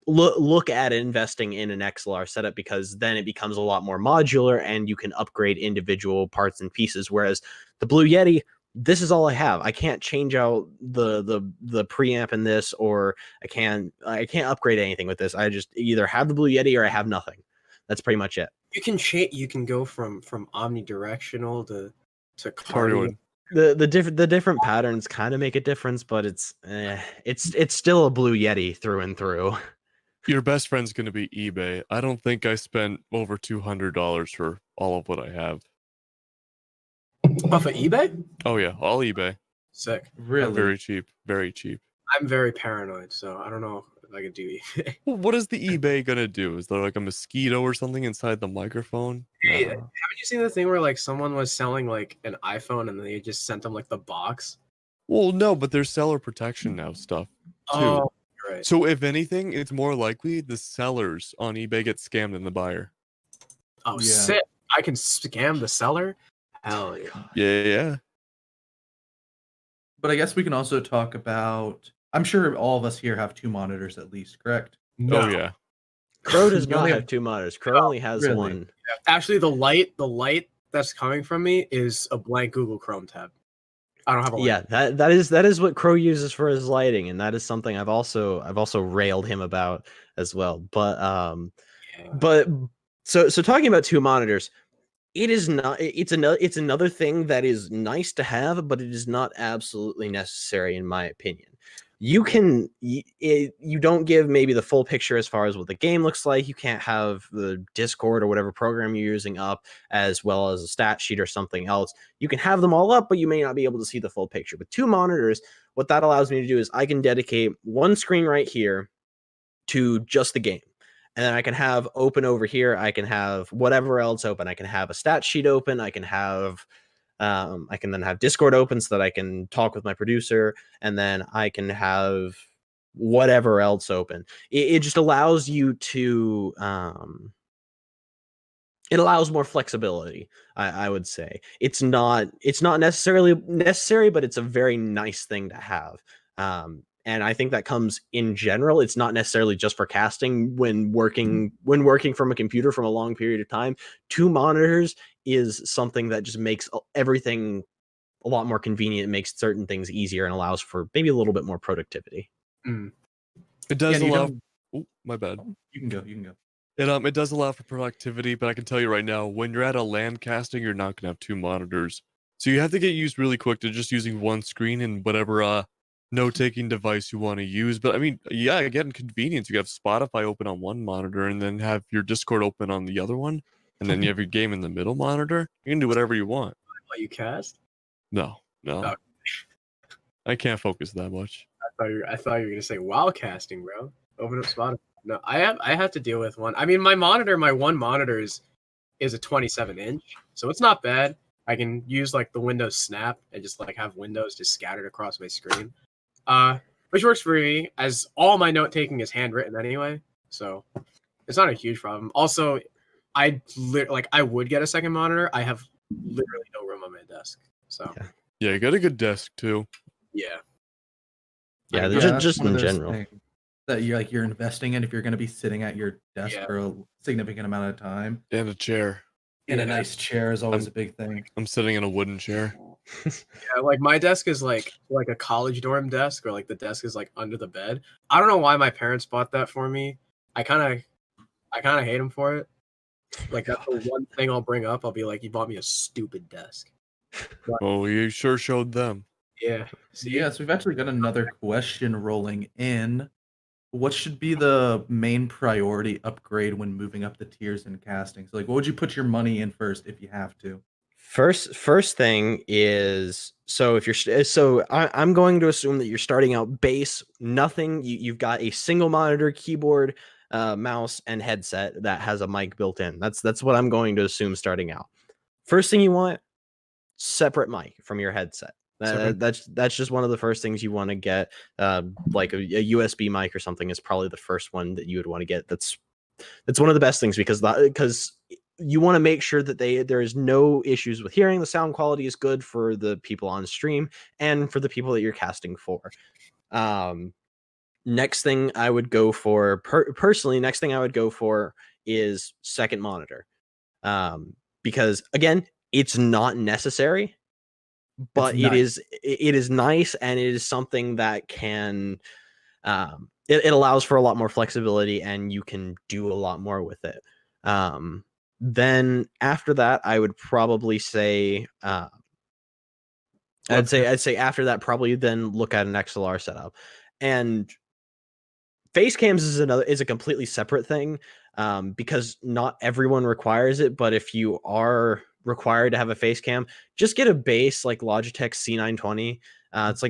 look at investing in an XLR setup, because then it becomes a lot more modular and you can upgrade individual parts and pieces. Whereas the Blue Yeti, this is all I have. I can't change out the preamp in this, or I can't upgrade anything with this. I just either have the Blue Yeti or I have nothing. That's pretty much it. You can change. You can go from omnidirectional to Cardioid. cardioid. The different patterns kind of make a difference, but it's still a Blue Yeti through and through. Your best friend's going to be eBay. I don't think I spent over $200 for all of what I have. Off of eBay? Oh yeah, all eBay. Sick. Really? Very cheap. Very cheap. I'm very paranoid, so I don't know if I could do eBay. Well, what is the eBay gonna do? Is there like a mosquito or something inside the microphone? Hey, No. haven't you seen the thing where like someone was selling like an iPhone and they just sent them like the box? Well, no, but there's seller protection now stuff too. Oh, you're right. So if anything, it's more likely the sellers on eBay get scammed than the buyer. Oh, Yeah. sick! I can scam the seller. Hell yeah! Yeah. But I guess we can also talk about. I'm sure all of us here have 2 monitors at least, correct? Oh yeah. Crow does You not only have have- 2 monitors. Crow only has really? one. Actually, the light that's coming from me is a blank Google Chrome tab. I don't have a light. Yeah, that is what Crow uses for his lighting, and that is something I've also railed him about as well. But so talking about 2 monitors, it is not. It's another thing that is nice to have, but it is not absolutely necessary in my opinion. You don't give maybe the full picture as far as what the game looks like. You can't have the Discord or whatever program you're using up, as well as a stat sheet or something else. You can have them all up, but you may not be able to see the full picture. With 2 monitors, what that allows me to do is I can dedicate one screen right here to just the game. And then I can have open over here. I can have whatever else open. I can have a stat sheet open. I can then have Discord open so that I can talk with my producer, and then I can have whatever else open. It just allows you to, it allows more flexibility. I would say it's not necessarily necessary, but it's a very nice thing to have. And I think that comes in general. It's not necessarily just for casting. When working from a computer from a long period of time, 2 monitors is something that just makes everything a lot more convenient. It makes certain things easier and allows for maybe a little bit more productivity. It does Yeah, you allow. don't- Oh, my bad. You can go. It does allow for productivity, but I can tell you right now, when you're at a LAN casting, you're not gonna have 2 monitors, so you have to get used really quick to just using one screen and whatever note-taking device you want to use. But I mean, yeah, again, convenience. You have Spotify open on one monitor and then have your Discord open on the other one, and then you have your game in the middle monitor. You can do whatever you want. What, you cast? No, Oh. I can't focus that much. I thought you were gonna say WoW casting, bro. Open up Spotify. No, I have to deal with one. I mean, my one monitor is a 27-inch, so it's not bad. I can use like the Windows Snap and just like have windows just scattered across my screen. Which works for me, as all my note taking is handwritten anyway, so it's not a huge problem. Also, I would get a second monitor. I have literally no room on my desk, so Yeah, you got a good desk too. yeah. Yeah, that's just one of in those general. things that you're investing in if you're going to be sitting at your desk Yeah. for a significant amount of time. And a chair. And a Yeah. nice chair is always a big thing. I'm sitting in a wooden chair. Yeah, like my desk is like a college dorm desk, or like the desk is like under the bed. I don't know why my parents bought that for me. I kind of hate them for it. Like that's the one thing I'll bring up. I'll be like, "You bought me a stupid desk." Oh, you sure showed them. Yeah. See? Yes, we've actually got another question rolling in. What should be the main priority upgrade when moving up the tiers in casting? So, like, what would you put your money in first if you have to? First thing is, so if you're I'm going to assume that you're starting out base, nothing. You've got a single monitor, keyboard, mouse, and headset that has a mic built in. That's what I'm going to assume starting out. First thing you want, separate mic from your headset. That's just one of the first things you want to get. Like a USB mic or something is probably the first one that you would want to get. That's one of the best things because you want to make sure that there is no issues with hearing. The sound quality is good for the people on stream and for the people that you're casting for. Next thing I would go for personally, next thing I would go for is second monitor. Because again, it's not necessary, but it is nice, and it is something that can it allows for a lot more flexibility, and you can do a lot more with it. Then after that, I would probably say I'd say after that, probably then look at an XLR setup. And face cams is a completely separate thing, because not everyone requires it. But if you are required to have a face cam, just get a base like Logitech C920. It's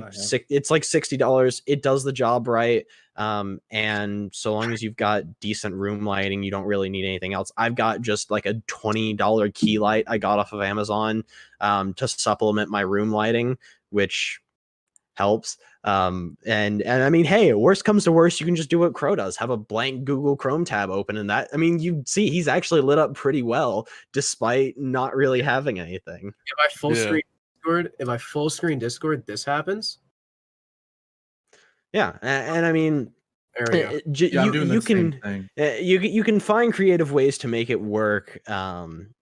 like $60. It does the job right. And so long as you've got decent room lighting, you don't really need anything else. I've got just like a $20 key light I got off of Amazon to supplement my room lighting, which helps. And I mean, hey, worst comes to worst, you can just do what Crow does, have a blank Google Chrome tab open, and that, I mean, you see he's actually lit up pretty well despite not really having anything. If I full screen Discord, this happens. Yeah, and I mean, I'm doing the same thing. You can find creative ways to make it work,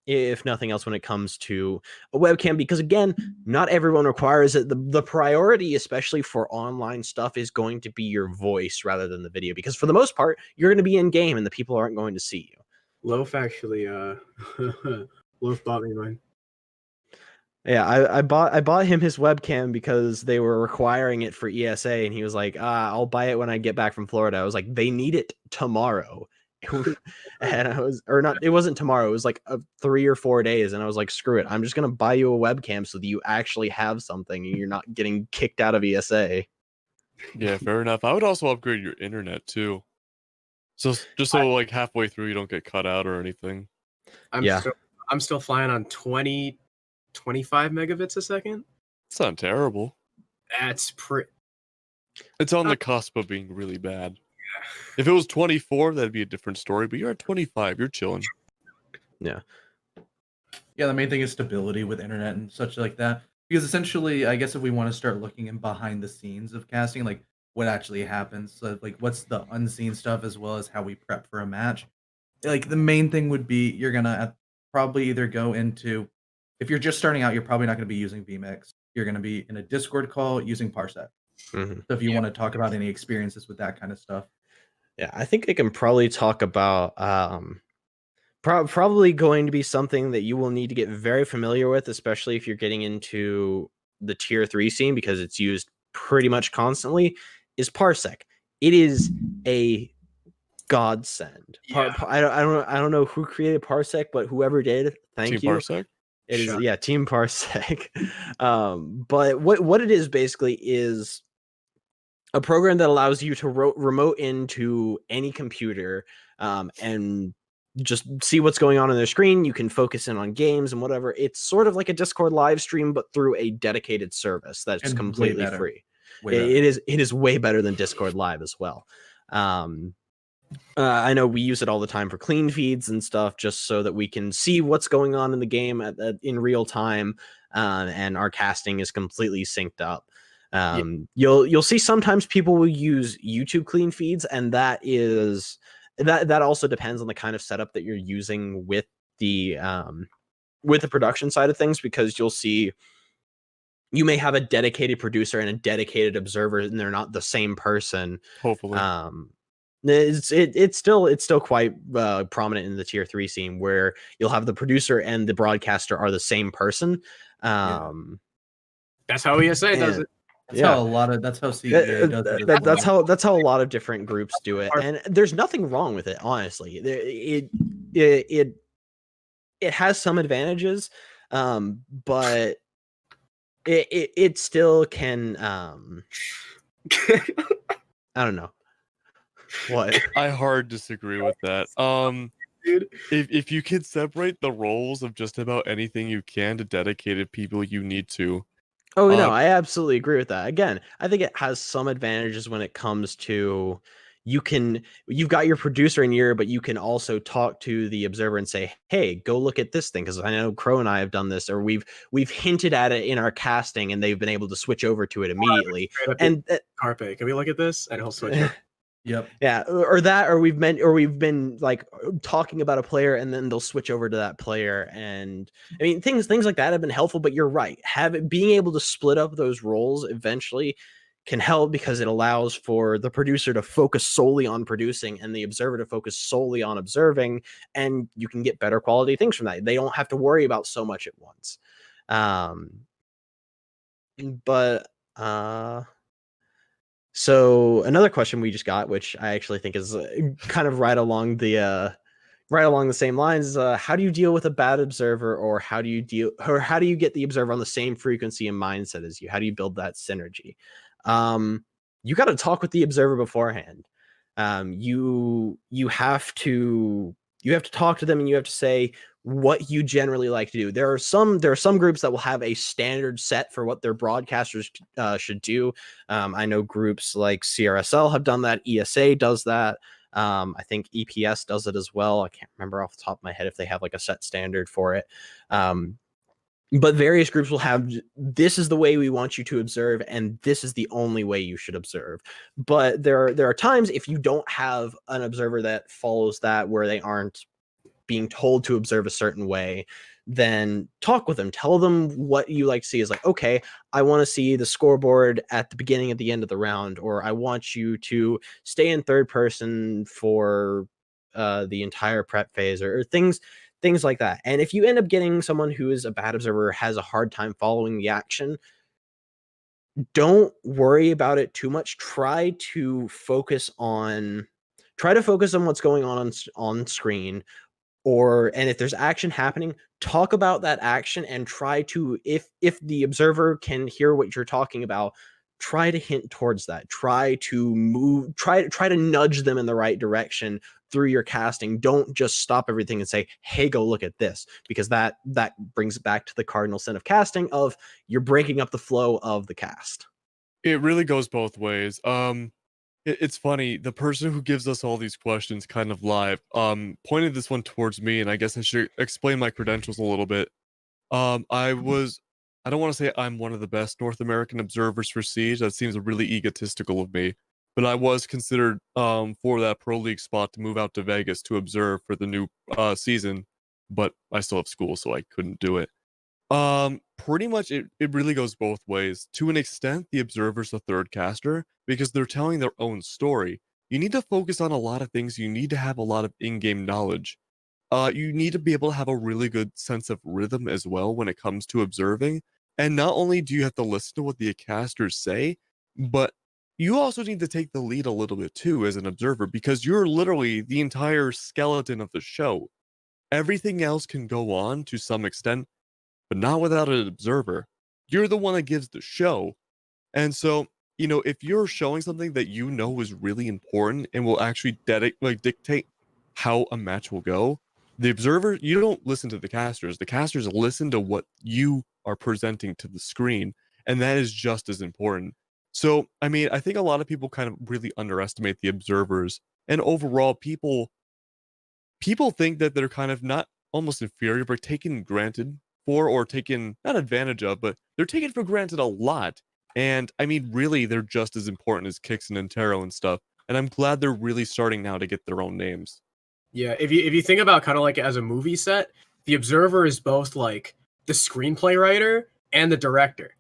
if nothing else, when it comes to a webcam, because again, not everyone requires it. The priority, especially for online stuff, is going to be your voice rather than the video, because for the most part, you're going to be in game and the people aren't going to see you. Loaf actually Loaf bought me mine. Yeah, I bought him his webcam because they were requiring it for ESA, and he was like, I'll buy it when I get back from Florida. I was like, they need it tomorrow. And it wasn't tomorrow, it was like 3 or 4 days, and I was like, screw it, I'm just gonna buy you a webcam so that you actually have something and you're not getting kicked out of ESA. Yeah, fair enough. I would also upgrade your internet too. So just so like halfway through you don't get cut out or anything. I'm still flying on 25 megabits a second. It's not terrible. That's It's on the cusp of being really bad. Yeah. If it was 24, that'd be a different story, but you're at 25, you're chilling. Yeah. Yeah, the main thing is stability with internet and such like that. Because essentially, I guess if we want to start looking in behind the scenes of casting, like what actually happens, so like what's the unseen stuff as well as how we prep for a match. Like the main thing would be you're gonna probably either go into, if you're just starting out, you're probably not going to be using vMix. You're going to be in a Discord call using Parsec. Mm-hmm. So if you want to talk about any experiences with that kind of stuff. Yeah, I think I can probably talk about probably going to be something that you will need to get very familiar with, especially if you're getting into the tier 3 scene, because it's used pretty much constantly, is Parsec. It is a godsend. Yeah. I don't know who created Parsec, but whoever did, thank you. Parsec? It is, yeah, Team Parsec. But what it is basically is a program that allows you to remote into any computer and just see what's going on their screen. You can focus in on games and whatever. It's sort of like a Discord live stream, but through a dedicated service that's just completely free. It is way better than Discord Live as well. I know we use it all the time for clean feeds and stuff, just so that we can see what's going on in the game in real time, and our casting is completely synced up. You'll see sometimes people will use YouTube clean feeds, and that also depends on the kind of setup that you're using with the production side of things, because you'll see you may have a dedicated producer and a dedicated observer, and they're not the same person. Hopefully. It's still quite prominent in the tier 3 scene, where you'll have the producer and the broadcaster are the same person. That's how ESA does it. That's Yeah. how that's how CEA does it as That's how a lot of different groups do it, and there's nothing wrong with it. Honestly, it has some advantages, but it still can. I don't know what. I hard disagree with that. Dude. If you can separate the roles of just about anything you can to dedicated people you need to. Oh no, I absolutely agree with that. Again, I think it has some advantages when it comes to you've got your producer in here, but you can also talk to the observer and say, hey, go look at this thing. Because I know Crow and I have done this, or we've hinted at it in our casting and they've been able to switch over to it immediately. And Carpe, can we look at this? And he'll switch over. Yep. Yeah, or we've been like talking about a player and then they'll switch over to that player. And I mean things like that have been helpful, but you're right. Being able to split up those roles eventually can help because it allows for the producer to focus solely on producing and the observer to focus solely on observing, and you can get better quality things from that. They don't have to worry about so much at once. So another question we just got, which I actually think is kind of right along the same lines, is how do you deal with a bad observer, or how do you get the observer on the same frequency and mindset as you? How do you build that synergy? You got to talk with the observer beforehand. You have to talk to them and you have to say what you generally like to do. There are some groups that will have a standard set for what their broadcasters should do. I know groups like CRSL have done that. ESA does that. I think EPS does it as well. I can't remember off the top of my head if they have like a set standard for it. But various groups will have, this is the way we want you to observe, and this is the only way you should observe. But there are times if you don't have an observer that follows that, where they aren't being told to observe a certain way, then talk with them. Tell them what you like to see is like, okay, I want to see the scoreboard at the beginning, at the end of the round, or I want you to stay in third person for the entire prep phase, or things like that. And if you end up getting someone who is a bad observer, has a hard time following the action, don't worry about it too much. Try to focus on what's going on screen, and if there's action happening, talk about that action and try to, if the observer can hear what you're talking about, try to hint towards that. Try to nudge them in the right direction through your casting. Don't just stop everything and say, hey, go look at this, because that brings it back to the cardinal sin of casting, of you're breaking up the flow of the cast. It really goes both ways. It's funny, the person who gives us all these questions kind of live pointed this one towards me, and I guess I should explain my credentials a little bit. I don't want to say I'm one of the best North American observers for Siege. That seems really egotistical of me. But I was considered for that Pro League spot to move out to Vegas to observe for the new season, but I still have school, so I couldn't do it. Pretty much it really goes both ways. To an extent, the observer's the third caster because they're telling their own story. You need to focus on a lot of things. You need to have a lot of in-game knowledge. You need to be able to have a really good sense of rhythm as well when it comes to observing. And not only do you have to listen to what the casters say, but you also need to take the lead a little bit too as an observer, because you're literally the entire skeleton of the show. Everything else can go on to some extent, but not without an observer. You're the one that gives the show. And so, if you're showing something that you know is really important and will actually dictate how a match will go, the observer, you don't listen to the casters. The casters listen to what you are presenting to the screen, and that is just as important. So, I mean, I think a lot of people kind of really underestimate the observers, and overall, people think that they're kind of not almost inferior, but taken granted for, or taken not advantage of, but they're taken for granted a lot. And I mean, really, they're just as important as Kixon and Taro and stuff. And I'm glad they're really starting now to get their own names. Yeah, if you think about kind of like as a movie set, the observer is both like the screenplay writer and the director,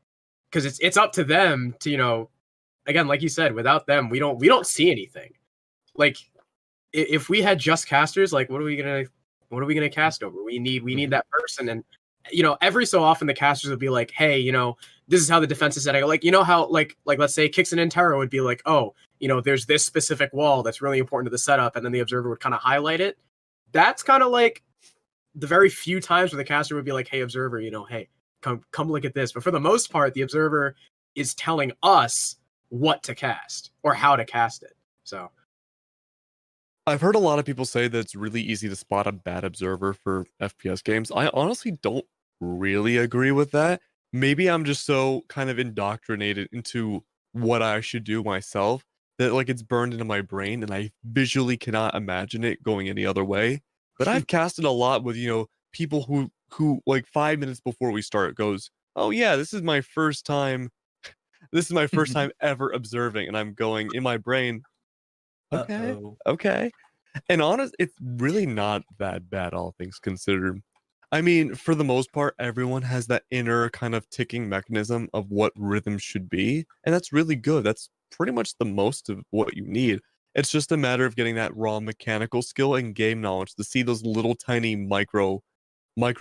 because it's up to them to, again, like you said, without them we don't see anything. Like if we had just casters, like what are we gonna cast over? We need that person. And every so often the casters would be like, hey, this is how the defense is setting. Like, you know how like let's say Kixen and Terra would be like, oh, you know, there's this specific wall that's really important to the setup, and then the observer would kind of highlight it. That's kind of like the very few times where the caster would be like, hey, observer, you know, hey, come look at this. But for the most part, the observer is telling us what to cast or how to cast it. So I've heard a lot of people say that it's really easy to spot a bad observer for FPS games. I honestly don't really agree with that. Maybe I'm just so kind of indoctrinated into what I should do myself that like it's burned into my brain and I visually cannot imagine it going any other way. But I've casted a lot with, you know, people who like 5 minutes before we start goes, "Oh yeah, this is my first time. This is my first time ever observing." And I'm going in my brain, "Okay. Uh-oh. Okay." And honest, it's really not that bad, all things considered. I mean, for the most part, everyone has that inner kind of ticking mechanism of what rhythm should be, and that's really good. That's pretty much the most of what you need. It's just a matter of getting that raw mechanical skill and game knowledge to see those little tiny micro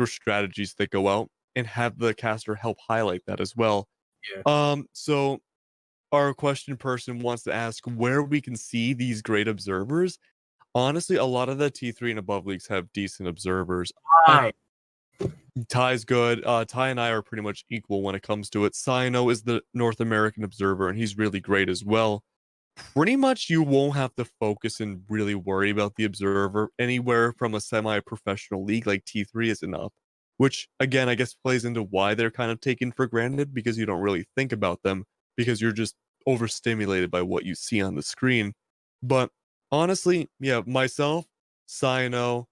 strategies that go out and have the caster help highlight that as well. Yeah. So our question person wants to ask where we can see these great observers. Honestly, a lot of the T3 and above leagues have decent observers. Hi. Ty's good. Ty and I are pretty much equal when it comes to it. Sino is the North American observer, and he's really great as well. Pretty much you won't have to focus and really worry about the observer anywhere from a semi-professional league like T3 is enough. Which, again, I guess plays into why they're kind of taken for granted because you don't really think about them because you're just overstimulated by what you see on the screen. But honestly, yeah, myself, Sino,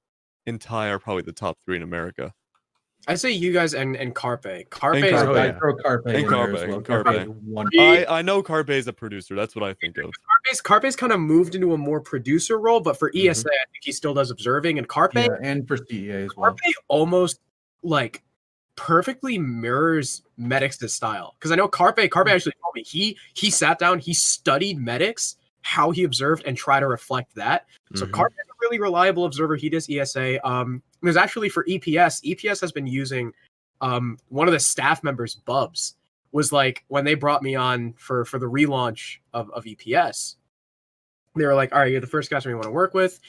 and Ty are probably the top 3 in America. I say you guys and Carpe. Carpe And is Carpe. Oh, yeah. I throw Carpe And in there Carpe, as well. and Carpe. Carpe is wonderful. I know Carpe is a producer. That's what I think of. Carpe's kind of moved into a more producer role, but for ESA, I think he still does observing. And Carpe, Yeah, and for CEA as well. Carpe almost like perfectly mirrors Medics' style. Because I know Carpe actually told me he sat down, he studied Medics, how he observed, and tried to reflect that. So Carpe is a really reliable observer. He does ESA. It was actually for EPS. EPS has been using one of the staff members, Bubs, was like when they brought me on for the relaunch of EPS. They were like, all right, you're the first customer we want to work with.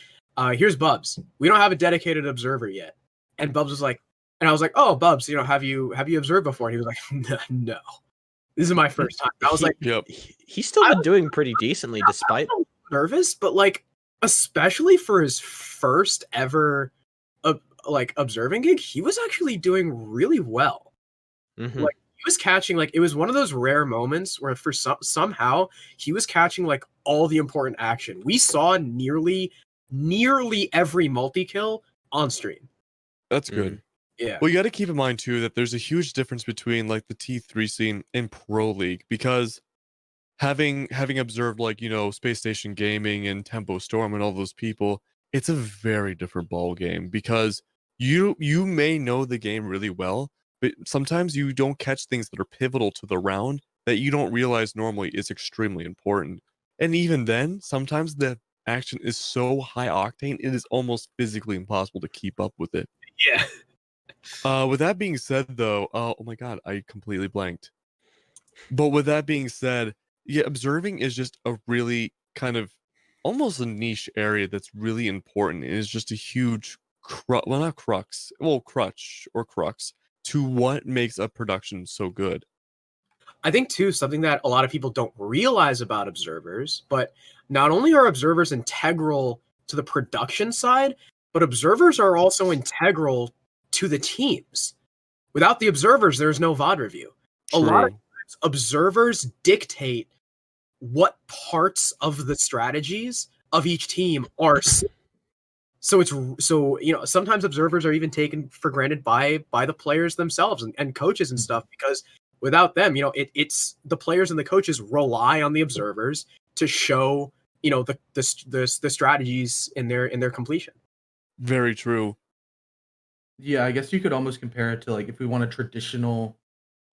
Here's Bubs. We don't have a dedicated observer yet. And Bubs was like, and I was like, oh, Bubs, you know, have you observed before? And he was like, no, this is my first time. I was like, yep. He's still been doing pretty decently despite. Nervous, but like, especially for his first ever like observing gig, he was actually doing really well. Mm-hmm. Like he was catching, like it was one of those rare moments where for somehow he was catching like all the important action. We saw nearly every multi-kill on stream. That's good. Yeah. Well, you got to keep in mind too that there's a huge difference between like the T3 scene and Pro League because having observed like, you know, Space Station Gaming and Tempo Storm and all those people, it's a very different ball game because you may know the game really well, but sometimes you don't catch things that are pivotal to the round that you don't realize normally is extremely important. And even then, sometimes the action is so high octane, it is almost physically impossible to keep up with it. Yeah. With that being said, though, oh my god, I completely blanked. But with that being said, yeah, observing is just a really kind of almost a niche area that's really important. It is just a huge, crutch to what makes a production so good. I think too, something that a lot of people don't realize about observers, but not only are observers integral to the production side, but observers are also integral to the teams. Without the observers, there's no VOD review. True. A lot of times, observers dictate what parts of the strategies of each team are. So you know, sometimes observers are even taken for granted by the players themselves and coaches and stuff, because without them, you know, it's the players and the coaches rely on the observers to show, you know, the strategies in their completion. Very true. Yeah, I guess you could almost compare it to like if we want a traditional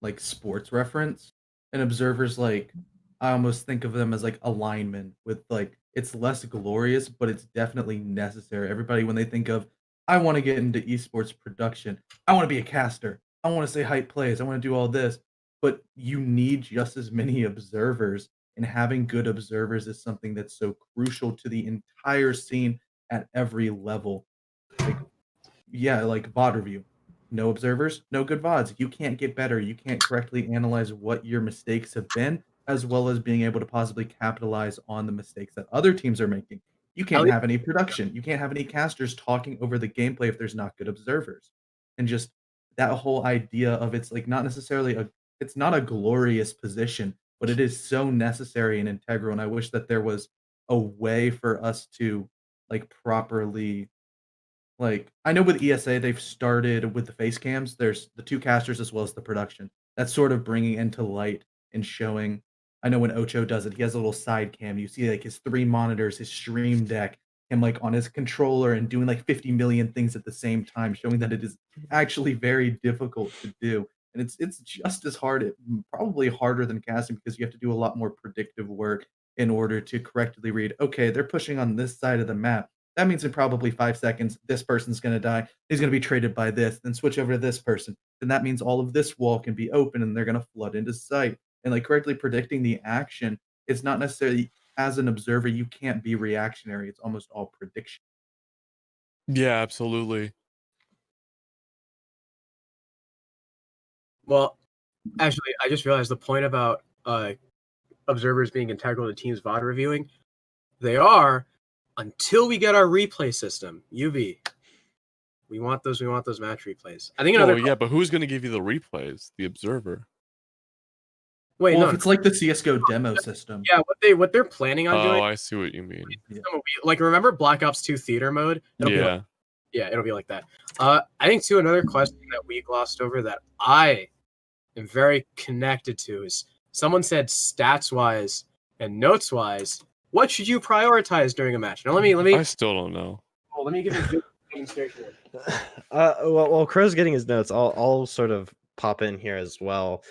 like sports reference, and observers like I almost think of them as like a lineman with like it's less glorious, but it's definitely necessary. Everybody when they think of I want to get into esports production, I want to be a caster, I want to say hype plays, I want to do all this. but you need just as many observers, and having good observers is something that's so crucial to the entire scene at every level. Like, yeah, like VOD review. No observers, no good VODs. You can't get better. You can't correctly analyze what your mistakes have been, as well as being able to possibly capitalize on the mistakes that other teams are making. You At can't least, have any production. You can't have any casters talking over the gameplay if there's not good observers. And just that whole idea of it's like not necessarily a it's not a glorious position, but it is so necessary and integral. And I wish that there was a way for us to like properly like, I know with ESA, they've started with the face cams. There's the 2 casters as well as the production. That's sort of bringing into light and showing. I know when Ocho does it, he has a little side cam. You see, like, his 3 monitors, his stream deck, him, like, on his controller and doing, like, 50 million things at the same time, showing that it is actually very difficult to do. And it's just as hard, probably harder than casting because you have to do a lot more predictive work in order to correctly read, "Okay, they're pushing on this side of the map. That means in probably 5 seconds, this person's gonna die. He's gonna be traded by this, then switch over to this person. Then that means all of this wall can be open and they're gonna flood into sight. And like correctly predicting the action, it's not necessarily as an observer, you can't be reactionary. It's almost all prediction. Yeah, absolutely. well, actually, I just realized the point about observers being integral to teams VOD reviewing. They are until we get our replay system. UV. We want those. We want those match replays. I think another. Oh yeah, but who's gonna give you the replays? The observer. Wait, Well, no. if it's like the CS:GO demo system, Yeah, what they're planning on Oh, doing. I see what you mean. Like, remember Black Ops 2 theater mode? It'll be like, Yeah. it'll be like that. I think too another question that we glossed over that I am very connected to is someone said stats wise and notes wise, what should you prioritize during a match? Now let me I still don't know. let me give you a good demonstration. While Crow's getting his notes, I'll sort of pop in here as well.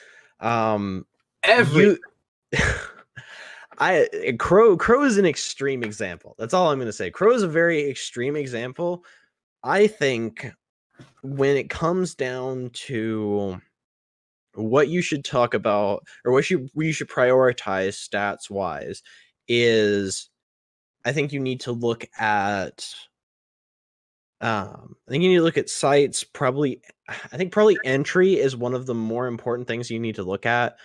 Every Crow is an extreme example. That's all I'm going to say. Crow is a very extreme example. I think when it comes down to what you should talk about or what you should prioritize stats wise is I think you need to look at sites. Probably entry is one of the more important things you need to look at.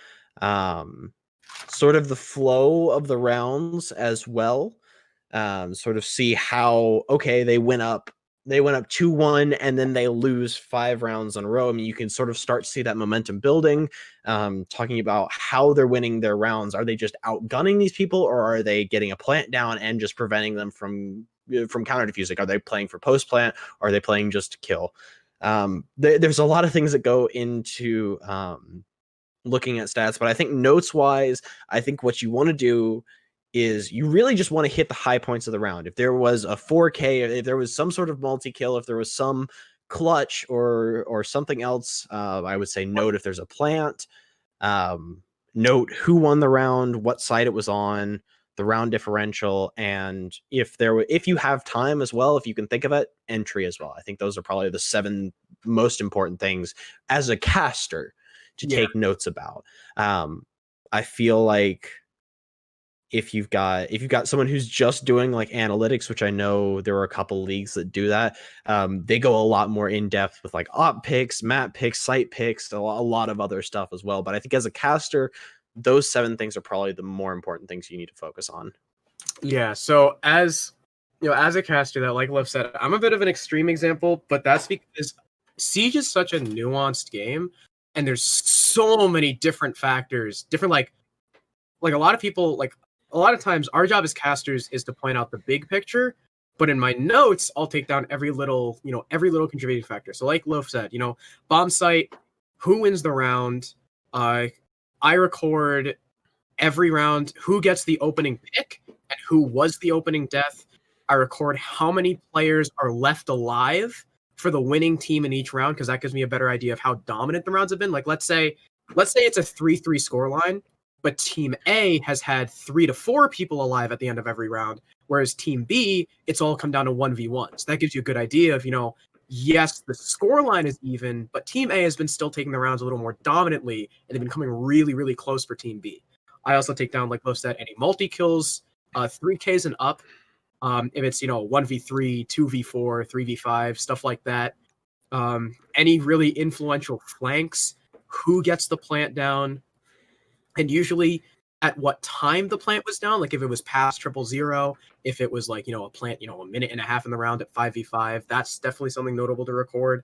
Sort of the flow of the rounds as well. Sort of see how they went up 2-1 and then they lose 5 rounds in a row. I mean, you can sort of start to see that momentum building. Talking about how they're winning their rounds. Are they just outgunning these people, or are they getting a plant down and just preventing them from counter defusing? Are they playing for post plant? Or are they playing just to kill? There's a lot of things that go into looking at stats, but I think notes wise, I think what you want to do is you really just want to hit the high points of the round. If there was a 4K, if there was some sort of multi-kill, if there was some clutch or something else, I would say note if there's a plant, note who won the round, what side it was on, the round differential, and if you have time as well, if you can think of it, entry as well. I think those are probably the 7 most important things as a caster to take notes about. I feel like if you've got someone who's just doing like analytics, which I know there are a couple leagues that do that, they go a lot more in depth with like op picks, map picks, site picks, a lot of other stuff as well. But I think as a caster, those 7 things are probably the more important things you need to focus on. Yeah. So as a caster, that like Love said, I'm a bit of an extreme example, but that's because Siege is such a nuanced game, and there's so many different factors, different like a lot of people a lot of times our job as casters is to point out the big picture, but in my notes I'll take down every little contributing factor. So like Loaf said, bomb site, who wins the round, I record every round who gets the opening pick and who was the opening death. I record how many players are left alive for the winning team in each round, because that gives me a better idea of how dominant the rounds have been. Like let's say it's a 3-3 scoreline, but Team A has had 3 to 4 people alive at the end of every round, whereas Team B, it's all come down to 1v1. So that gives you a good idea of, yes, the score line is even, but Team A has been still taking the rounds a little more dominantly, and they've been coming really, really close for Team B. I also take down, like Bo said, any multi-kills, 3Ks and up. If it's, 1v3, 2v4, 3v5, stuff like that. Any really influential flanks, who gets the plant down, and usually at what time the plant was down, like if it was past 000, if it was like, a plant, a minute and a half in the round at 5v5, that's definitely something notable to record.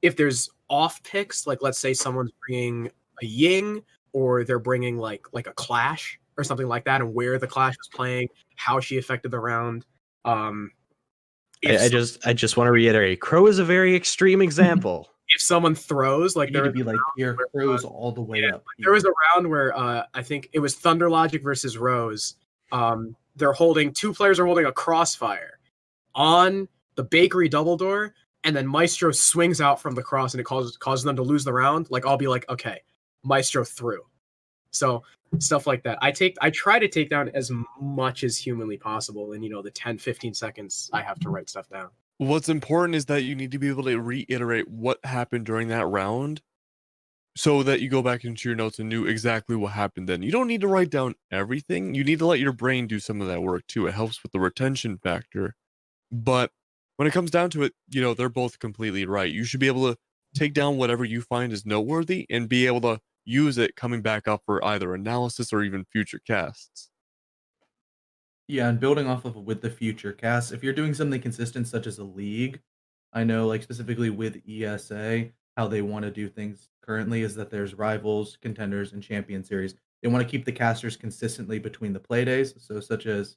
If there's off picks, like let's say someone's bringing a Ying or they're bringing like a clash or something like that, and where the clash was playing, how she affected the round. I just want to reiterate, Crow is a very extreme example. If someone throws, like You there need to was be like, here, Crow's all the way up. there was a round where I think it was Thunder Logic versus Rose. They're holding, two players are holding a crossfire on the bakery double door, and then Maestro swings out from the cross, and it causes them to lose the round. Like I'll be like, okay, Maestro threw. So stuff like that. I try to take down as much as humanly possible in the 10-15 seconds I have to write stuff down. What's important is that you need to be able to reiterate what happened during that round so that you go back into your notes and knew exactly what happened then. You don't need to write down everything. You need to let your brain do some of that work too. It helps with the retention factor. But when it comes down to it, they're both completely right. You should be able to take down whatever you find is noteworthy and be able to use it coming back up for either analysis or even future casts. Yeah, and building off of with the future cast, if you're doing something consistent such as a league, I know like specifically with ESA, how they want to do things currently is that there's rivals, contenders, and champion series. They want to keep the casters consistently between the play days. So such as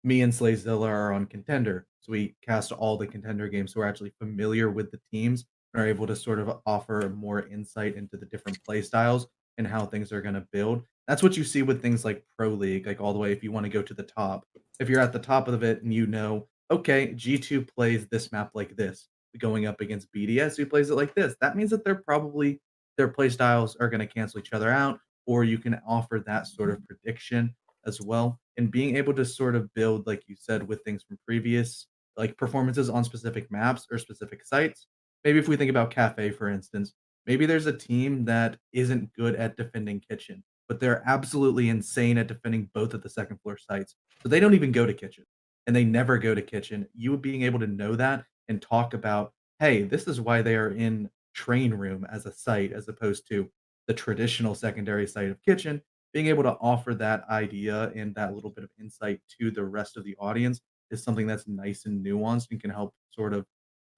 me and Slayzilla are on contender. So we cast all the contender games. So we're actually familiar with the teams and are able to sort of offer more insight into the different play styles and how things are going to build. That's what you see with things like Pro League, like all the way if you want to go to the top. If you're at the top of it and okay, G2 plays this map like this, going up against BDS who plays it like this, that means that their play styles are going to cancel each other out, or you can offer that sort of prediction as well. And being able to sort of build, like you said, with things from previous like performances on specific maps or specific sites. Maybe if we think about Cafe, for instance, maybe there's a team that isn't good at defending Kitchen, but they're absolutely insane at defending both of the second floor sites. So they don't even go to Kitchen and they never go to Kitchen. You being able to know that and talk about, hey, this is why they are in Train Room as a site as opposed to the traditional secondary site of Kitchen, being able to offer that idea and that little bit of insight to the rest of the audience is something that's nice and nuanced and can help sort of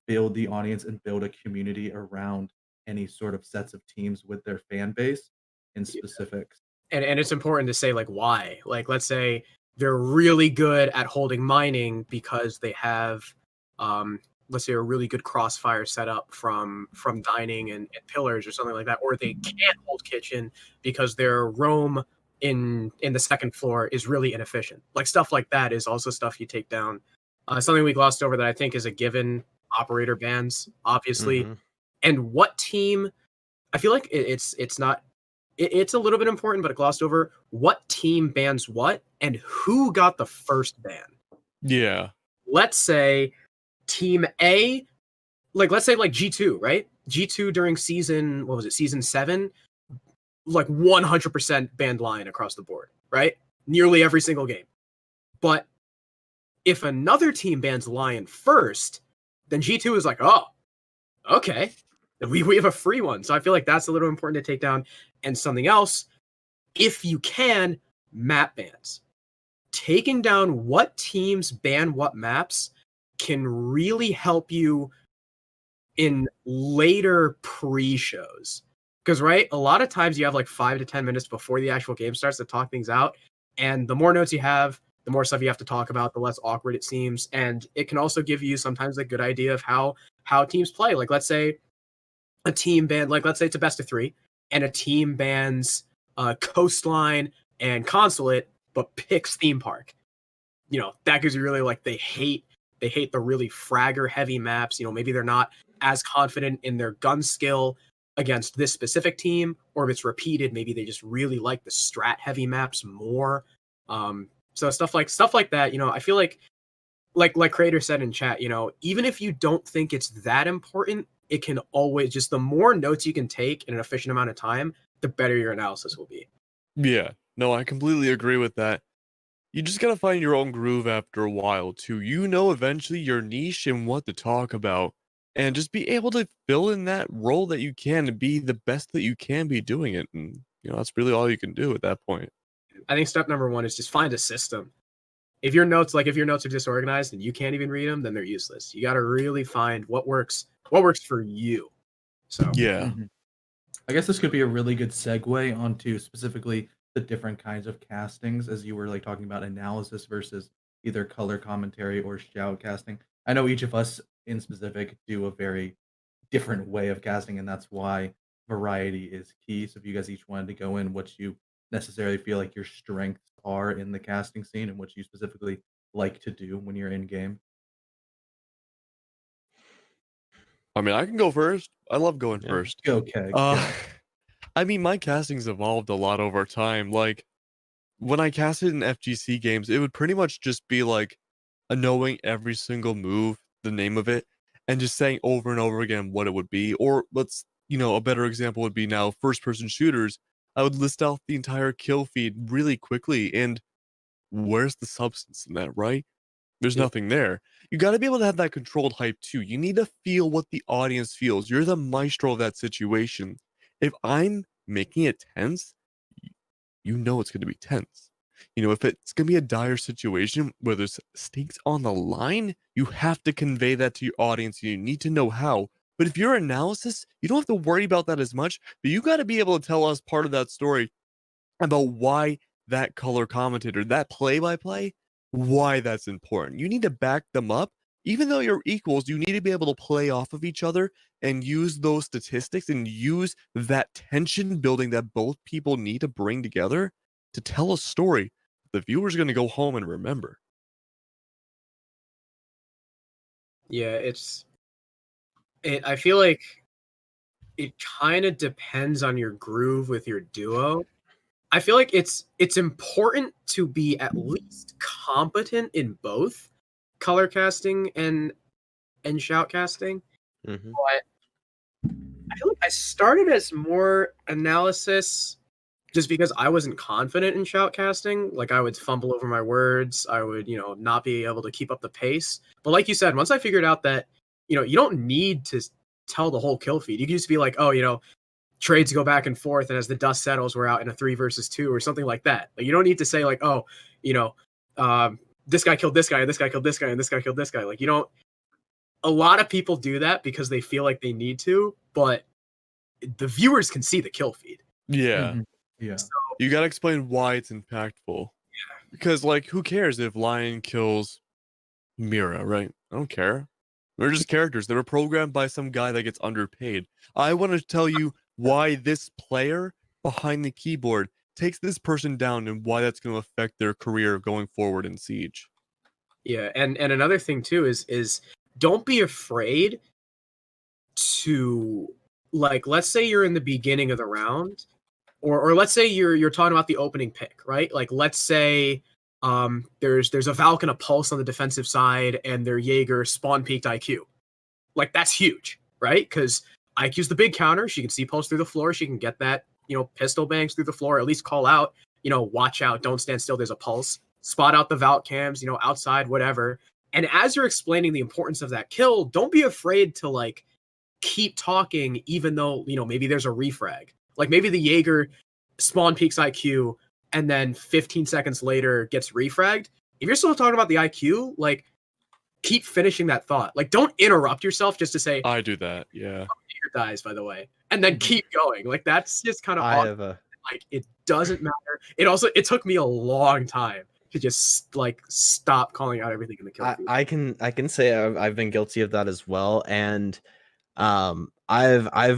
build the audience and build a community around any sort of sets of teams with their fan base in specifics. And it's important to say like why. Like let's say they're really good at holding mining because they have let's say a really good crossfire setup from dining and pillars or something like that, or they can't hold kitchen because their roam in the second floor is really inefficient. Like stuff like that is also stuff you take down. Something we glossed over that I think is a given: operator bans, obviously. Mhm. And what team? I feel like it's not. It's a little bit important, but it glossed over. What team bans what, and who got the first ban? Yeah. Let's say Team A, let's say G2, right? G2 during season, what was it, season 7? Like 100% banned Lion across the board, right? Nearly every single game. But if another team bans Lion first, then G2 is like, oh, okay. We have a free one. So I feel like that's a little important to take down. And something else, if you can, map bans. Taking down what teams ban what maps can really help you in later pre-shows. Because, right, a lot of times you have like 5 to 10 minutes before the actual game starts to talk things out. And the more notes you have, the more stuff you have to talk about, the less awkward it seems. And it can also give you sometimes a good idea of how teams play. Like, let's say a team ban, like, let's say it's a best of 3, and a team bans Coastline and Consulate, but picks Theme Park. That gives you really like they hate the really fragger heavy maps. Maybe they're not as confident in their gun skill against this specific team, or if it's repeated, maybe they just really like the strat heavy maps more. So stuff like that. I feel like like Creator said in chat, even if you don't think it's that important, it can always just the more notes you can take in an efficient amount of time, the better your analysis will be. Yeah, no, I completely agree with that. You just gotta find your own groove after a while too. Eventually your niche and what to talk about, and just be able to fill in that role that you can and be the best that you can be doing it. And that's really all you can do at that point. I think step number one is just find a system. If your notes are disorganized and you can't even read them, then they're useless. You got to really find what works for you. So Yeah. I guess this could be a really good segue onto specifically the different kinds of castings, as you were like talking about analysis versus either color commentary or shout casting. I know each of us in specific do a very different way of casting, and that's why variety is key. So if you guys each wanted to go in what you necessarily feel like your strengths are in the casting scene and what you specifically like to do when you're in game. I mean, I can go first. I love going first. Go, Keg. I mean, my casting's evolved a lot over time. Like, when I casted in FGC games, it would pretty much just be like knowing every single move, the name of it, and just saying over and over again what it would be. Or a better example would be now first person shooters. I would list out the entire kill feed really quickly, and where's the substance in that, right? There's nothing there. You got to be able to have that controlled hype too. You need to feel what the audience feels. You're the maestro of that situation. If I'm making it tense, you know it's going to be tense. If it's going to be a dire situation where there's stakes on the line, you have to convey that to your audience. You need to know how. But if you're analysis, you don't have to worry about that as much, but you got to be able to tell us part of that story about why that color commentator, that play-by-play, why that's important. You need to back them up. Even though you're equals, you need to be able to play off of each other and use those statistics and use that tension building that both people need to bring together to tell a story the viewer's going to go home and remember. Yeah, I feel like it kind of depends on your groove with your duo. I feel like it's important to be at least competent in both color casting and shout casting. Mm-hmm. But I feel like I started as more analysis just because I wasn't confident in shout casting. Like I would fumble over my words. I would, not be able to keep up the pace. But like you said, once I figured out that, you don't need to tell the whole kill feed. You can just be like, oh, trades go back and forth, and as the dust settles, we're out in a 3 versus 2 or something like that. Like you don't need to say like, oh, this guy killed this guy, and this guy killed this guy, and this guy killed this guy. Like you don't. A lot of people do that because they feel like they need to, but the viewers can see the kill feed. Yeah. Yeah. So, you got to explain why it's impactful. Yeah. Because who cares if Lion kills Mira, right? I don't care. They're just characters. They were programmed by some guy that gets underpaid. I want to tell you why this player behind the keyboard takes this person down and why that's going to affect their career going forward in Siege. Yeah, and another thing too is don't be afraid to, like, let's say you're in the beginning of the round, or let's say you're talking about the opening pick, right? Like let's say there's a Valk and a Pulse on the defensive side, and their Jaeger spawn peaked IQ. Like that's huge, right? Because IQ's the big counter. She can see Pulse through the floor. She can get that, pistol bangs through the floor, at least call out, watch out, don't stand still, there's a Pulse. Spot out the Valk cams, outside, whatever. And as you're explaining the importance of that kill, don't be afraid to like keep talking, even though, maybe there's a refrag. Like maybe the Jaeger spawn peaks IQ and then 15 seconds later gets refragged. If you're still talking about the IQ, like keep finishing that thought. Like don't interrupt yourself just to say, I do that, yeah. Jaeger dies, by the way, and then keep going. Like that's just kind of like it doesn't matter. It took me a long time to just like stop calling out everything in the kill feed. I can say I've been guilty of that as well, and I've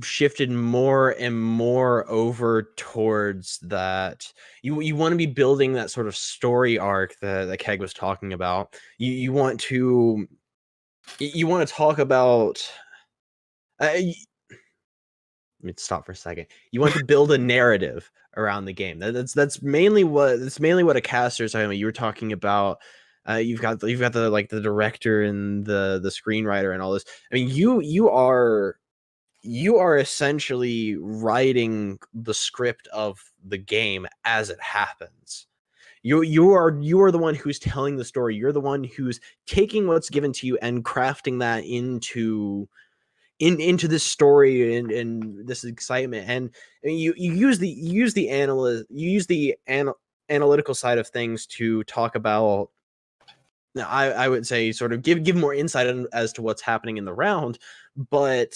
shifted more and more over towards that. You want to be building that sort of story arc that Keg was talking about. You want to talk about. Let me stop for a second. You want to build a narrative around the game. That's mainly what a caster is talking about. You were talking about You've got the like the director and the screenwriter and all this. I mean, you are essentially writing the script of the game as it happens. You are the one who's telling the story. You're the one who's taking what's given to you and crafting that into this story and this excitement. And I mean, you use the analytical side of things to talk about. I would say sort of give more insight as to what's happening in the round, but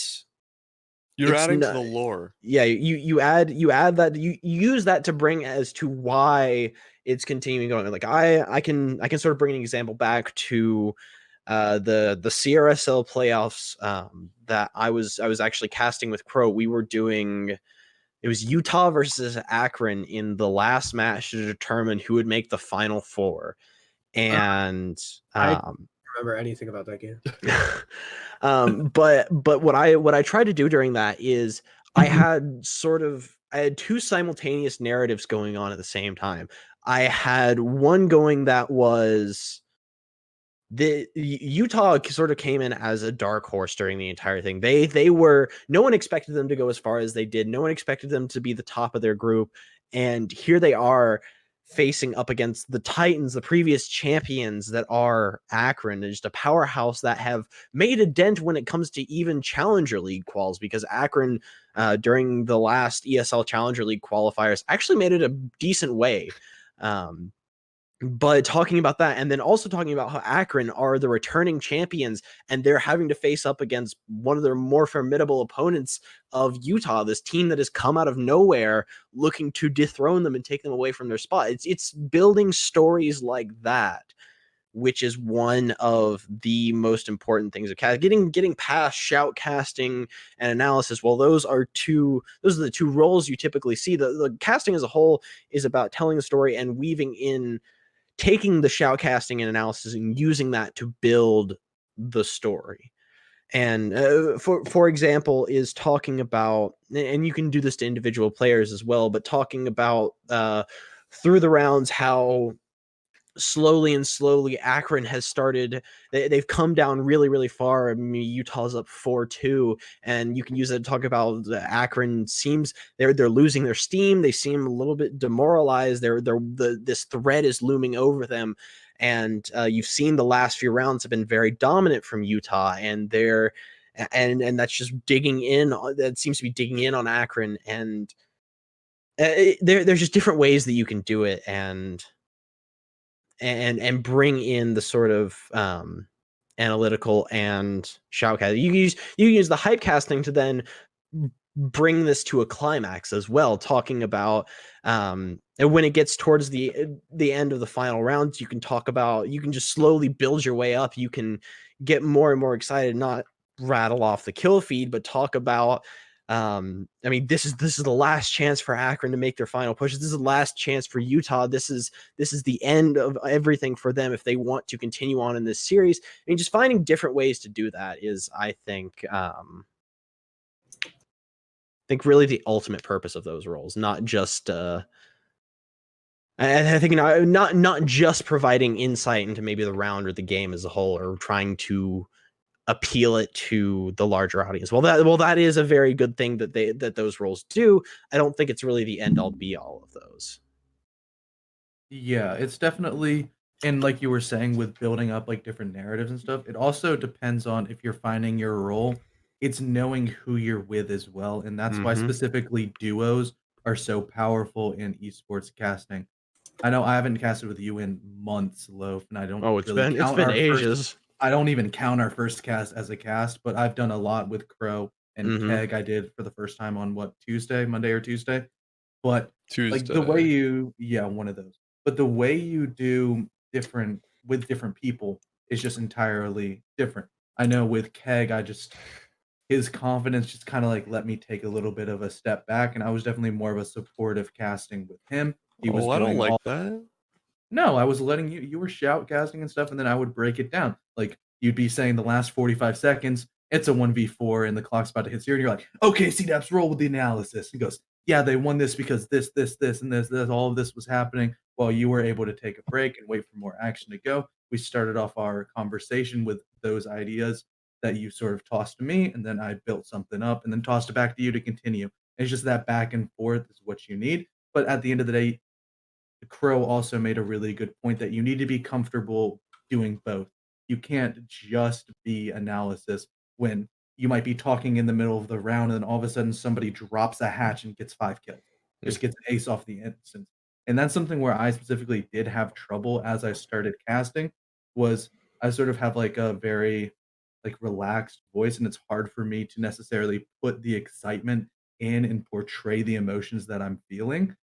You're it's adding to not, the lore. yeah, you add that, you use that to bring as to why it's continuing going. Like I can sort of bring an example back to the CRSL playoffs that I was actually casting with Crow. We were doing, it was Utah versus Akron in the last match to determine who would make the Final Four. And I don't remember anything about that game. but what I tried to do during that is I had two simultaneous narratives going on at the same time. I had one going that was the Utah sort of came in as a dark horse during the entire thing. They were, no one expected them to go as far as they did. No one expected them to be the top of their group, and here they are facing up against the Titans, the previous champions that are Akron, and just a powerhouse that have made a dent when it comes to even Challenger League quals, because Akron during the last ESL Challenger League qualifiers actually made it a decent way. But talking about that, and then also talking about how Akron are the returning champions, and they're having to face up against one of their more formidable opponents of Utah, this team that has come out of nowhere looking to dethrone them and take them away from their spot. It's building stories like that, which is one of the most important things of getting past shoutcasting and analysis. Well, those are the two roles you typically see. The casting as a whole is about telling the story and weaving in, taking the shoutcasting and analysis and using that to build the story. And for example, is talking about, and you can do this to individual players as well, but talking about through the rounds how slowly Akron has started, they've come down really far. I mean, Utah's up 4-2, and you can use it to talk about Akron seems they're losing their steam. They seem a little bit demoralized. This threat is looming over them, and you've seen the last few rounds have been very dominant from Utah, and and that's just digging in. That seems to be digging in on Akron, and there's just different ways that you can do it, and bring in the sort of analytical and shoutcast. You use the hype casting to then bring this to a climax as well, talking about and when it gets towards the end of the final rounds, you can just slowly build your way up. You can get more and more excited, not rattle off the kill feed, but talk about I mean, this is the last chance for Akron to make their final push. This is the last chance for Utah. This is the end of everything for them if they want to continue on in this series. I mean, just finding different ways to do that is, I think really the ultimate purpose of those roles, not just I think not just providing insight into maybe the round or the game as a whole, or trying to appeal it to the larger audience. Well, that is a very good thing that those roles do. I don't think it's really the end all be all of those. Yeah, it's definitely, and like you were saying with building up like different narratives and stuff, it also depends on if you're finding your role. It's knowing who you're with as well, and that's why Mhm. specifically duos are so powerful in esports casting. I know I haven't casted with you in months, Loaf, and I don't Oh, it's really been count our first. ages. I don't even count our first cast as a cast, but I've done a lot with Crow and Mhm. Keg. I did for the first time on what, Monday or Tuesday. But like the way Tuesday. yeah, one of those. But the way you do different with different people is just entirely different. I know with Keg, his confidence just kind of like let me take a little bit of a step back, and I was definitely more of a supportive casting with him. He was Oh, I don't doing like all. that. No, I was letting you were shoutcasting and stuff, and then I would break it down. Like, you'd be saying the last 45 seconds, it's a 1v4 and the clock's about to hit 0, and you're like, "Okay, CDAPS, roll with the analysis." He goes, "Yeah, they won this because this, and this, all of this was happening. while you were able to take a break and wait for more action to go, we started off our conversation with those ideas that you sort of tossed to me, and then I built something up and then tossed it back to you to continue. It's just that back and forth is what you need. But at the end of the day, Crow also made a really good point that you need to be comfortable doing both. You can't just be analysis when you might be talking in the middle of the round and then all of a sudden somebody drops a hatch and gets 5 kills, just gets an ace off the instance. And that's something where I specifically did have trouble as I started casting was I sort of have like a very like relaxed voice and it's hard for me to necessarily put the excitement in and portray the emotions that I'm feeling.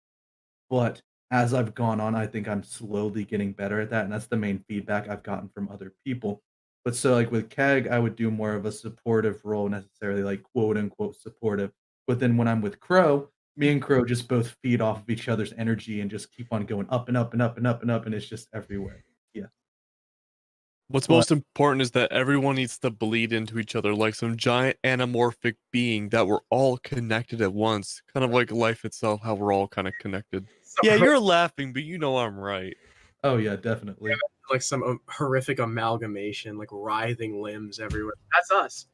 But as I've gone on, I think I'm slowly getting better at that, and that's the main feedback I've gotten from other people. But so, like with Keg, I would do more of a supportive role, necessarily like quote unquote supportive. But then when I'm with Crow, me and Crow just both feed off of each other's energy and just keep on going up and up and up and up and up, and it's just everywhere. Yeah. What's But most important is that everyone needs to bleed into each other like some giant anamorphic being that we're all connected at once. Kind of like life itself, how we're all kind of connected. Yeah, you're laughing, but you know I'm right. oh yeah, definitely. Like some horrific amalgamation, like writhing limbs everywhere. That's us.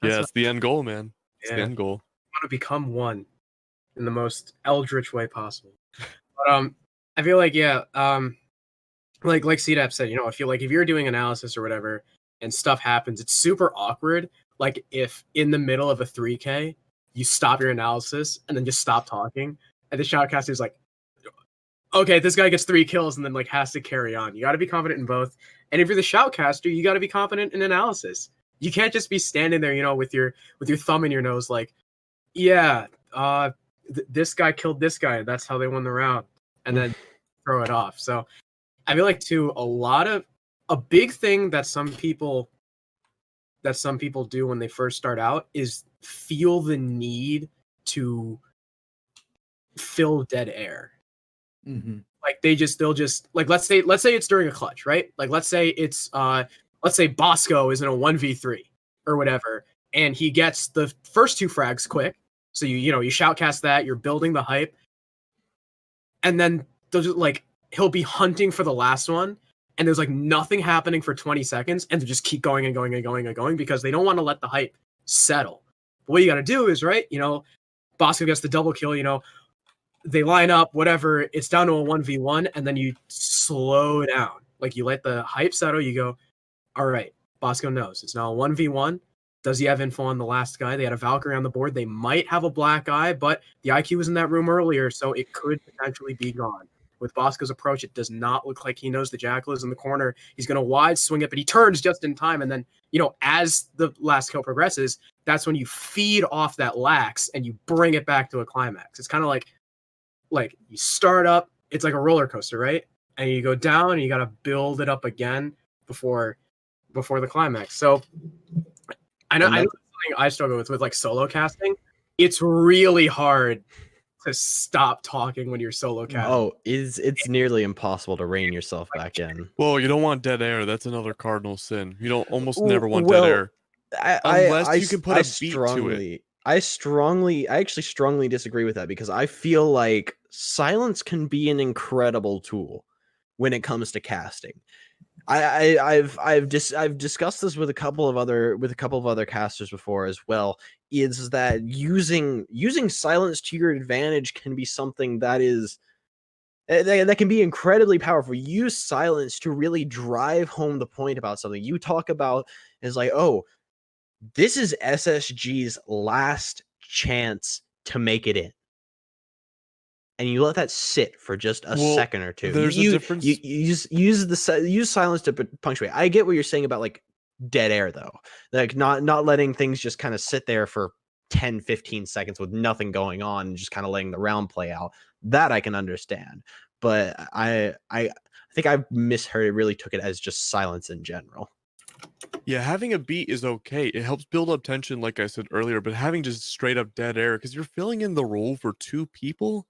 That's Yeah, us. it's the end goal, man. It's the Yeah. end goal. Want to become one in the most eldritch way possible. But I feel like like CDAP said, I feel like if you're doing analysis or whatever and stuff happens, it's super awkward. Like if in the middle of a 3K you stop your analysis and then just stop talking, and the shoutcaster is like, okay, this guy gets 3 kills and then like has to carry on. You got to be confident in both. And if you're the shoutcaster, you got to be confident in analysis. You can't just be standing there, with your thumb in your nose, like, yeah, this guy killed this guy. That's how they won the round, and then throw it off. So I feel like too, a big thing that some people do when they first start out is feel the need to fill dead air. Hmm. Like they'll just like let's say it's during a clutch, right? Like let's say Bosco is in a 1v3 or whatever, and he gets the first 2 frags quick. So you shoutcast that, you're building the hype, and then they'll just like he'll be hunting for the last one, and there's like nothing happening for 20 seconds, and they just keep going and going and going and going because they don't want to let the hype settle. But what you got to do is, right, Bosco gets the double kill, they line up, whatever, it's down to a 1v1, and then you slow down. Like you let the hype settle, you go, all right, Bosco knows it's now a 1v1. Does he have info on the last guy? They had a Valkyrie on the board. They might have a black eye, but the IQ was in that room earlier, so it could potentially be gone. With Bosco's approach, it does not look like he knows the Jackal is in the corner. He's going to wide swing it, but he turns just in time. And then, as the last kill progresses, that's when you feed off that lax and you bring it back to a climax. It's kind of like you start up, it's like a roller coaster, right? And you go down and you got to build it up again before the climax. So I know it's something I struggle with like solo casting. It's really hard to stop talking when you're solo casting. Oh, it's nearly impossible to rein yourself back in. Well, you don't want dead air. That's another cardinal sin. You don't almost never want dead air. Unless you can put a beat to it. I actually strongly disagree with that because I feel like silence can be an incredible tool when it comes to casting. I've discussed this with a couple of other casters before as well. Is that using silence to your advantage can be something that can be incredibly powerful. Use silence to really drive home the point about something. You talk about is like, oh, this is SSG's last chance to make it in. And you let that sit for just a second or two. There's a difference. Use silence to punctuate. I get what you're saying about like dead air though. Like not letting things just kind of sit there for 10, 15 seconds with nothing going on and just kind of letting the round play out. That I can understand. But I think I misheard. It really took it as just silence in general. Yeah, having a beat is okay. It helps build up tension, like I said earlier, but having just straight up dead air, because you're filling in the role for 2 people,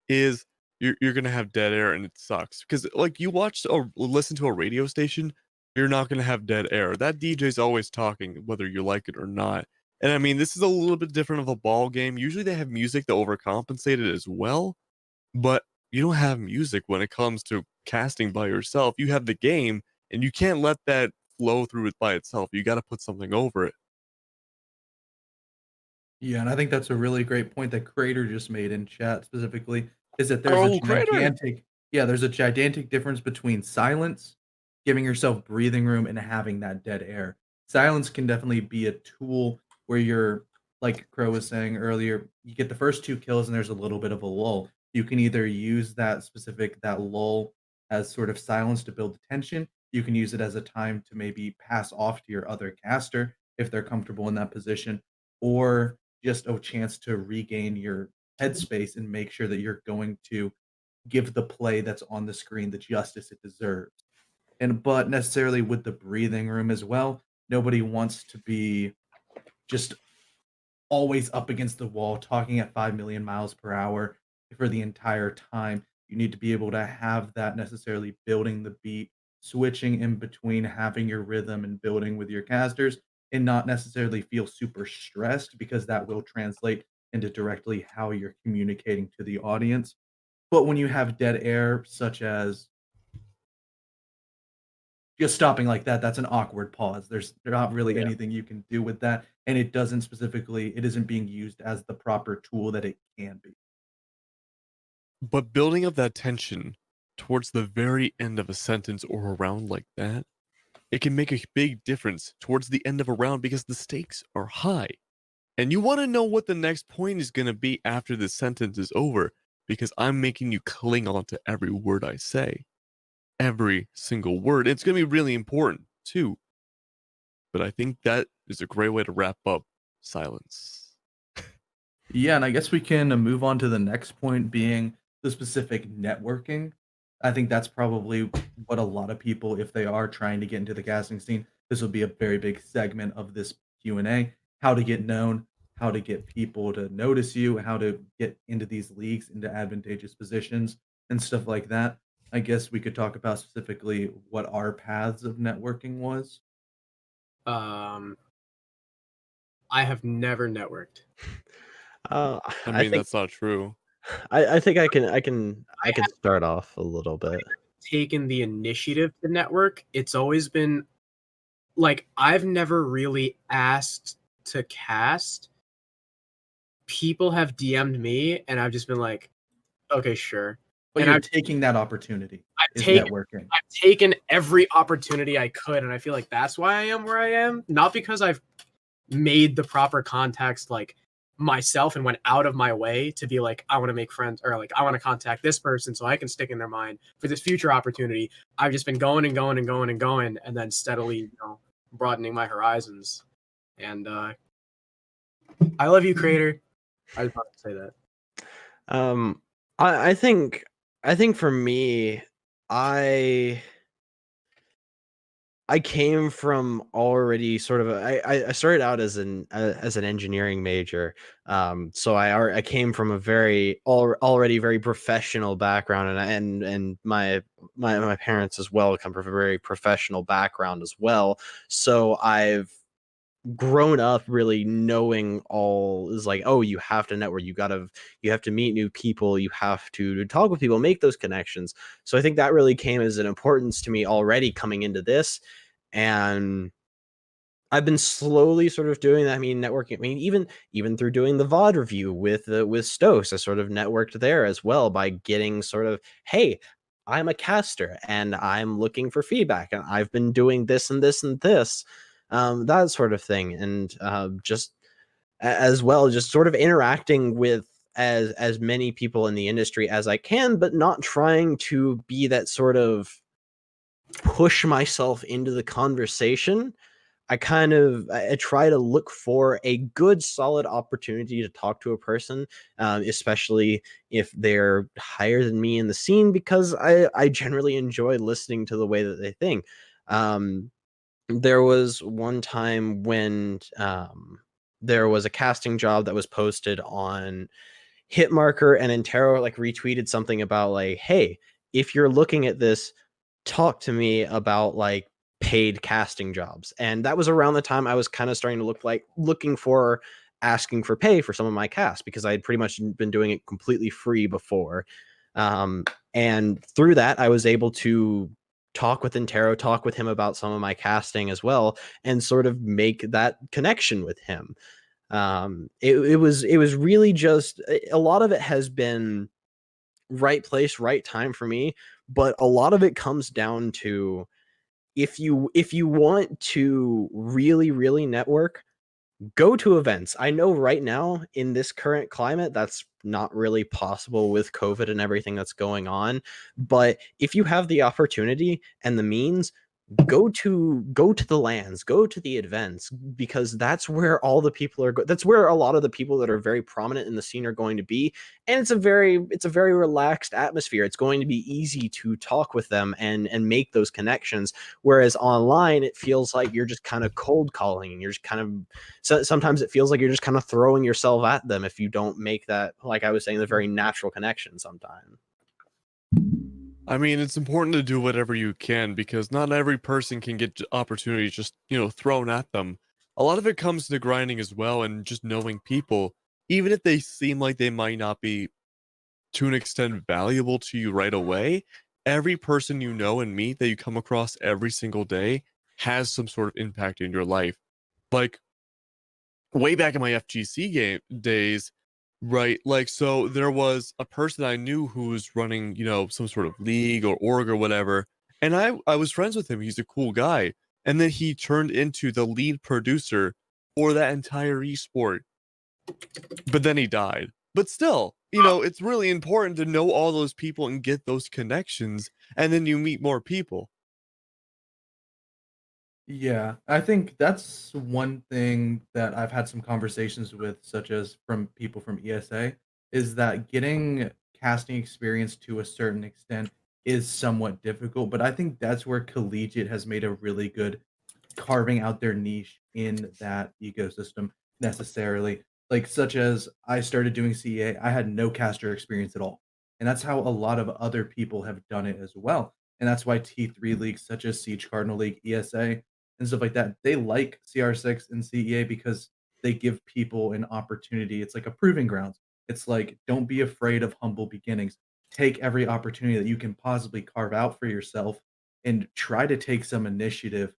is you're gonna have dead air and it sucks. Because like you watch or listen to a radio station, you're not gonna have dead air. That DJ's always talking, whether you like it or not. And I mean, this is a little bit different of a ball game. Usually they have music to overcompensate it as well. But have music when it comes to casting by yourself. You have the game, and you can't let that flow through it by itself. You got to put something over it. Yeah, and I think that's a really great point that Crater just made in chat specifically, is that there's a Oh, Crater! gigantic difference between silence, giving yourself breathing room, and having that dead air. Silence can definitely be a tool where you're, like Crow was saying earlier, you get the first 2 kills and there's a little bit of a lull. You can either use that lull as sort of silence to build tension. You can use it as a time to maybe pass off to your other caster if they're comfortable in that position, or just a chance to regain your headspace and make sure that you're going to give the play that's on the screen the justice it deserves. And but necessarily with the breathing room as well, nobody wants to be just always up against the wall talking at 5 million miles per hour for the entire time. You need to be able to have that necessarily building the beat, switching in between having your rhythm and building with your casters, and not necessarily feel super stressed because that will translate into directly how you're communicating to the audience. But when you have dead air, such as just stopping like that, that's an awkward pause. There's not really Yeah. anything you can do with that, and it isn't being used as the proper tool that it can be. But building up that tension towards the very end of a sentence or a round like that, it can make a big difference towards the end of a round because the stakes are high. And you want to know what the next point is going to be after the sentence is over because I'm making you cling on to every word I say. Every single word. It's going to be really important too. But I think that is a great way to wrap up silence. Yeah, and I guess we can move on to the next point being the specific networking. I think that's probably what a lot of people, if they are trying to get into the casting scene, this will be a very big segment of this Q&A, how to get known, how to get people to notice you, how to get into these leagues, into advantageous positions and stuff like that. I guess we could talk about specifically what our paths of networking was. Um, I have never networked. I I mean, think that's not true. I think I can start off a little bit. Taken the initiative to network. It's always been like I've never really asked to cast. People have DM'd me, and I've just been like, okay, sure. But And you're taking that opportunity I've is taken networking. I've taken every opportunity I could, and I feel like that's why I am where I am. Not because I've made the proper contacts like myself and went out of my way to be like, I want to make friends or like I want to contact this person so I can stick in their mind for this future opportunity. I've just been going and going and going and going and then steadily, broadening my horizons. And I love you, Creator. I just want to say that. Um, I think for me, I I came from already sort of I started out as an engineering major, so I came from a already very professional background, and my parents as well come from a very professional background as well. So I've grown up really knowing all is like, oh, you have to network, you have to meet new people, you have to talk with people, make those connections. So I think that really came as an importance to me already coming into this. And I've been slowly sort of doing that. I mean, networking. I mean, even through doing the VOD review with Stos, I sort of networked there as well by getting sort of, hey, I'm a caster and I'm looking for feedback, and I've been doing this and this and this, that sort of thing, and just as well, just sort of interacting with as many people in the industry as I can, but not trying to be that sort of push myself into the conversation. I try to look for a good solid opportunity to talk to a person, especially if they're higher than me in the scene, because I generally enjoy listening to the way that they think. Um, there was one time when there was a casting job that was posted on Hitmarker, and Intero like retweeted something about like, hey, if you're looking at this, talk to me about like paid casting jobs. And that was around the time I was kind of starting to looking for asking for pay for some of my cast, because I had pretty much been doing it completely free before. And through that, I was able to talk with Intero, talk with him about some of my casting as well, and sort of make that connection with him. It was really just a lot of it has been right place, right time for me, but a lot of it comes down to if you want to really network, go to events. I know right now in this current climate, that's not really possible with COVID and everything that's going on. But if you have the opportunity and the means, go to the lands, go to the events, because that's where all the people are. That's where a lot of the people that are very prominent in the scene are going to be, and it's a very relaxed atmosphere. It's going to be easy to talk with them and make those connections. Whereas online, it feels like you're just kind of cold calling, and you're just kind of sometimes it feels like you're just kind of throwing yourself at them if you don't make that, like I was saying, the very natural connection sometimes. I mean, it's important to do whatever you can because not every person can get opportunities just, thrown at them. A lot of it comes to grinding as well and just knowing people, even if they seem like they might not be to an extent valuable to you right away. Every person you know and meet that you come across every single day has some sort of impact in your life. Like way back in my FGC game days, right? Like, so there was a person I knew who was running, some sort of league or org or whatever. And I was friends with him. He's a cool guy. And then he turned into the lead producer for that entire esport. But then he died. But still, it's really important to know all those people and get those connections. And then you meet more people. Yeah, I think that's one thing that I've had some conversations with, such as from people from ESA, is that getting casting experience to a certain extent is somewhat difficult. But I think that's where Collegiate has made a really good carving out their niche in that ecosystem necessarily. Like, such as I started doing CEA, I had no caster experience at all. And that's how a lot of other people have done it as well. And that's why T3 leagues such as Siege Cardinal League, ESA, and stuff like that, they like CR6 and CEA because they give people an opportunity. It's like a proving grounds. It's like, don't be afraid of humble beginnings. Take every opportunity that you can possibly carve out for yourself and try to take some initiative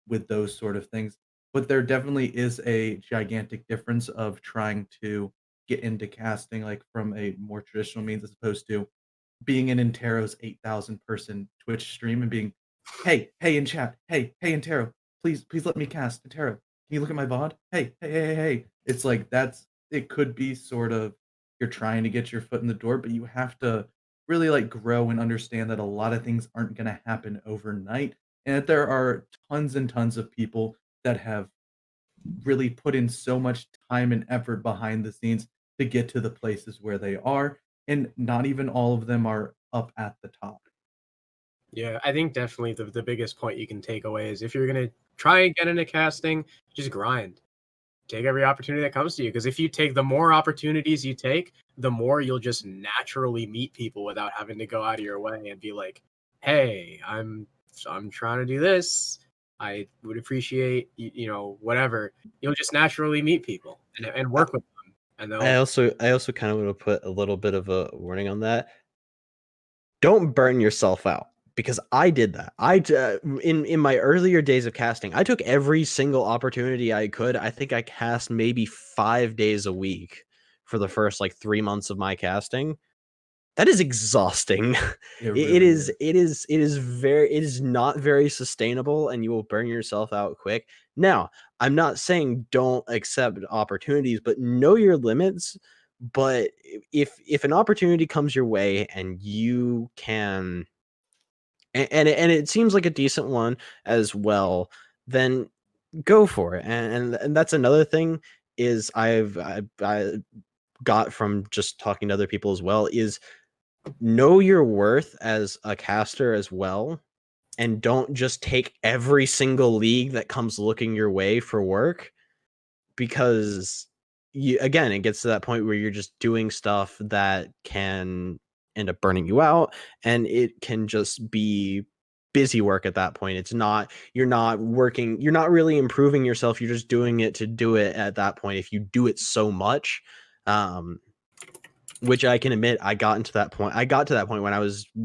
with those sort of things. But there definitely is a gigantic difference of trying to get into casting like from a more traditional means as opposed to being in Intero's 8,000 person Twitch stream and being, hey in chat, hey Intero, please let me cast Intero. Can you look at my VOD? Hey. It's like it could be sort of you're trying to get your foot in the door, but you have to really like grow and understand that a lot of things aren't gonna happen overnight. And that there are tons and tons of people that have really put in so much time and effort behind the scenes to get to the places where they are, and not even all of them are up at the top. Yeah, I think definitely the biggest point you can take away is if you're gonna try and get into casting, just grind. Take every opportunity that comes to you. Because if you take the more opportunities you take, the more you'll just naturally meet people without having to go out of your way and be like, "Hey, I'm trying to do this. I would appreciate whatever." You'll just naturally meet people and work with them, and I they'll. also kind of want to put a little bit of a warning on that. Don't burn yourself out, because I did that. In my earlier days of casting, I took every single opportunity I could. I think I cast maybe 5 days a week for the first like 3 months of my casting. That is exhausting. It It really is is. it is not very sustainable, and you will burn yourself out quick. Now, I'm not saying don't accept opportunities, but know your limits. But if an opportunity comes your way and you can, and it seems like a decent one as well, then go for it. And that's another thing is I got from just talking to other people as well, is know your worth as a caster as well, and don't just take every single league that comes looking your way for work, because again, it gets to that point where you're just doing stuff that can end up burning you out, and it can just be busy work at that point. You're not working, you're not really improving yourself, you're just doing it to do it at that point if you do it so much. um which I can admit I got to that point when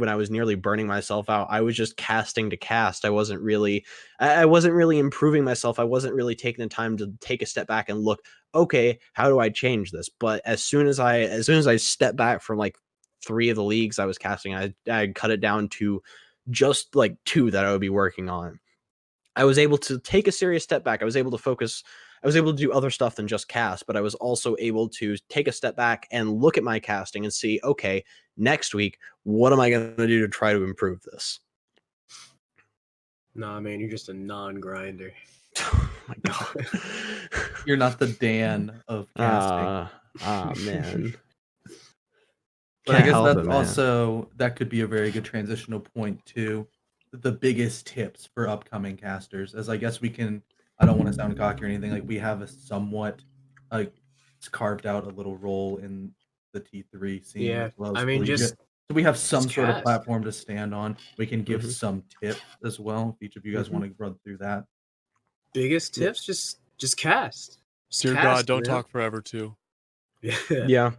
I was nearly burning myself out. I was just casting to cast. I wasn't really improving myself. I wasn't really taking the time to take a step back and look, okay, how do I change this? But as soon as I stepped back from like 3 of the leagues I was casting, I cut it down to just like 2 that I would be working on. I was able to take a serious step back. I was able to focus. I was able to do other stuff than just cast, but I was also able to take a step back and look at my casting and see, okay, next week, what am I going to do to try to improve this? Nah, man, you're just a non-grinder. Oh my god. You're not the Dan of casting. Man. But I guess that's also, that could be a very good transitional point to the biggest tips for upcoming casters. As I guess we can, I don't want to sound cocky or anything, like we have a somewhat like carved out a little role in the T3 scene as well as Collegiate. So we have some sort of platform to stand on. We can give some tips as well. If each of you guys want to run through that. Biggest tips, just cast. Dear God, don't talk forever too. Yeah.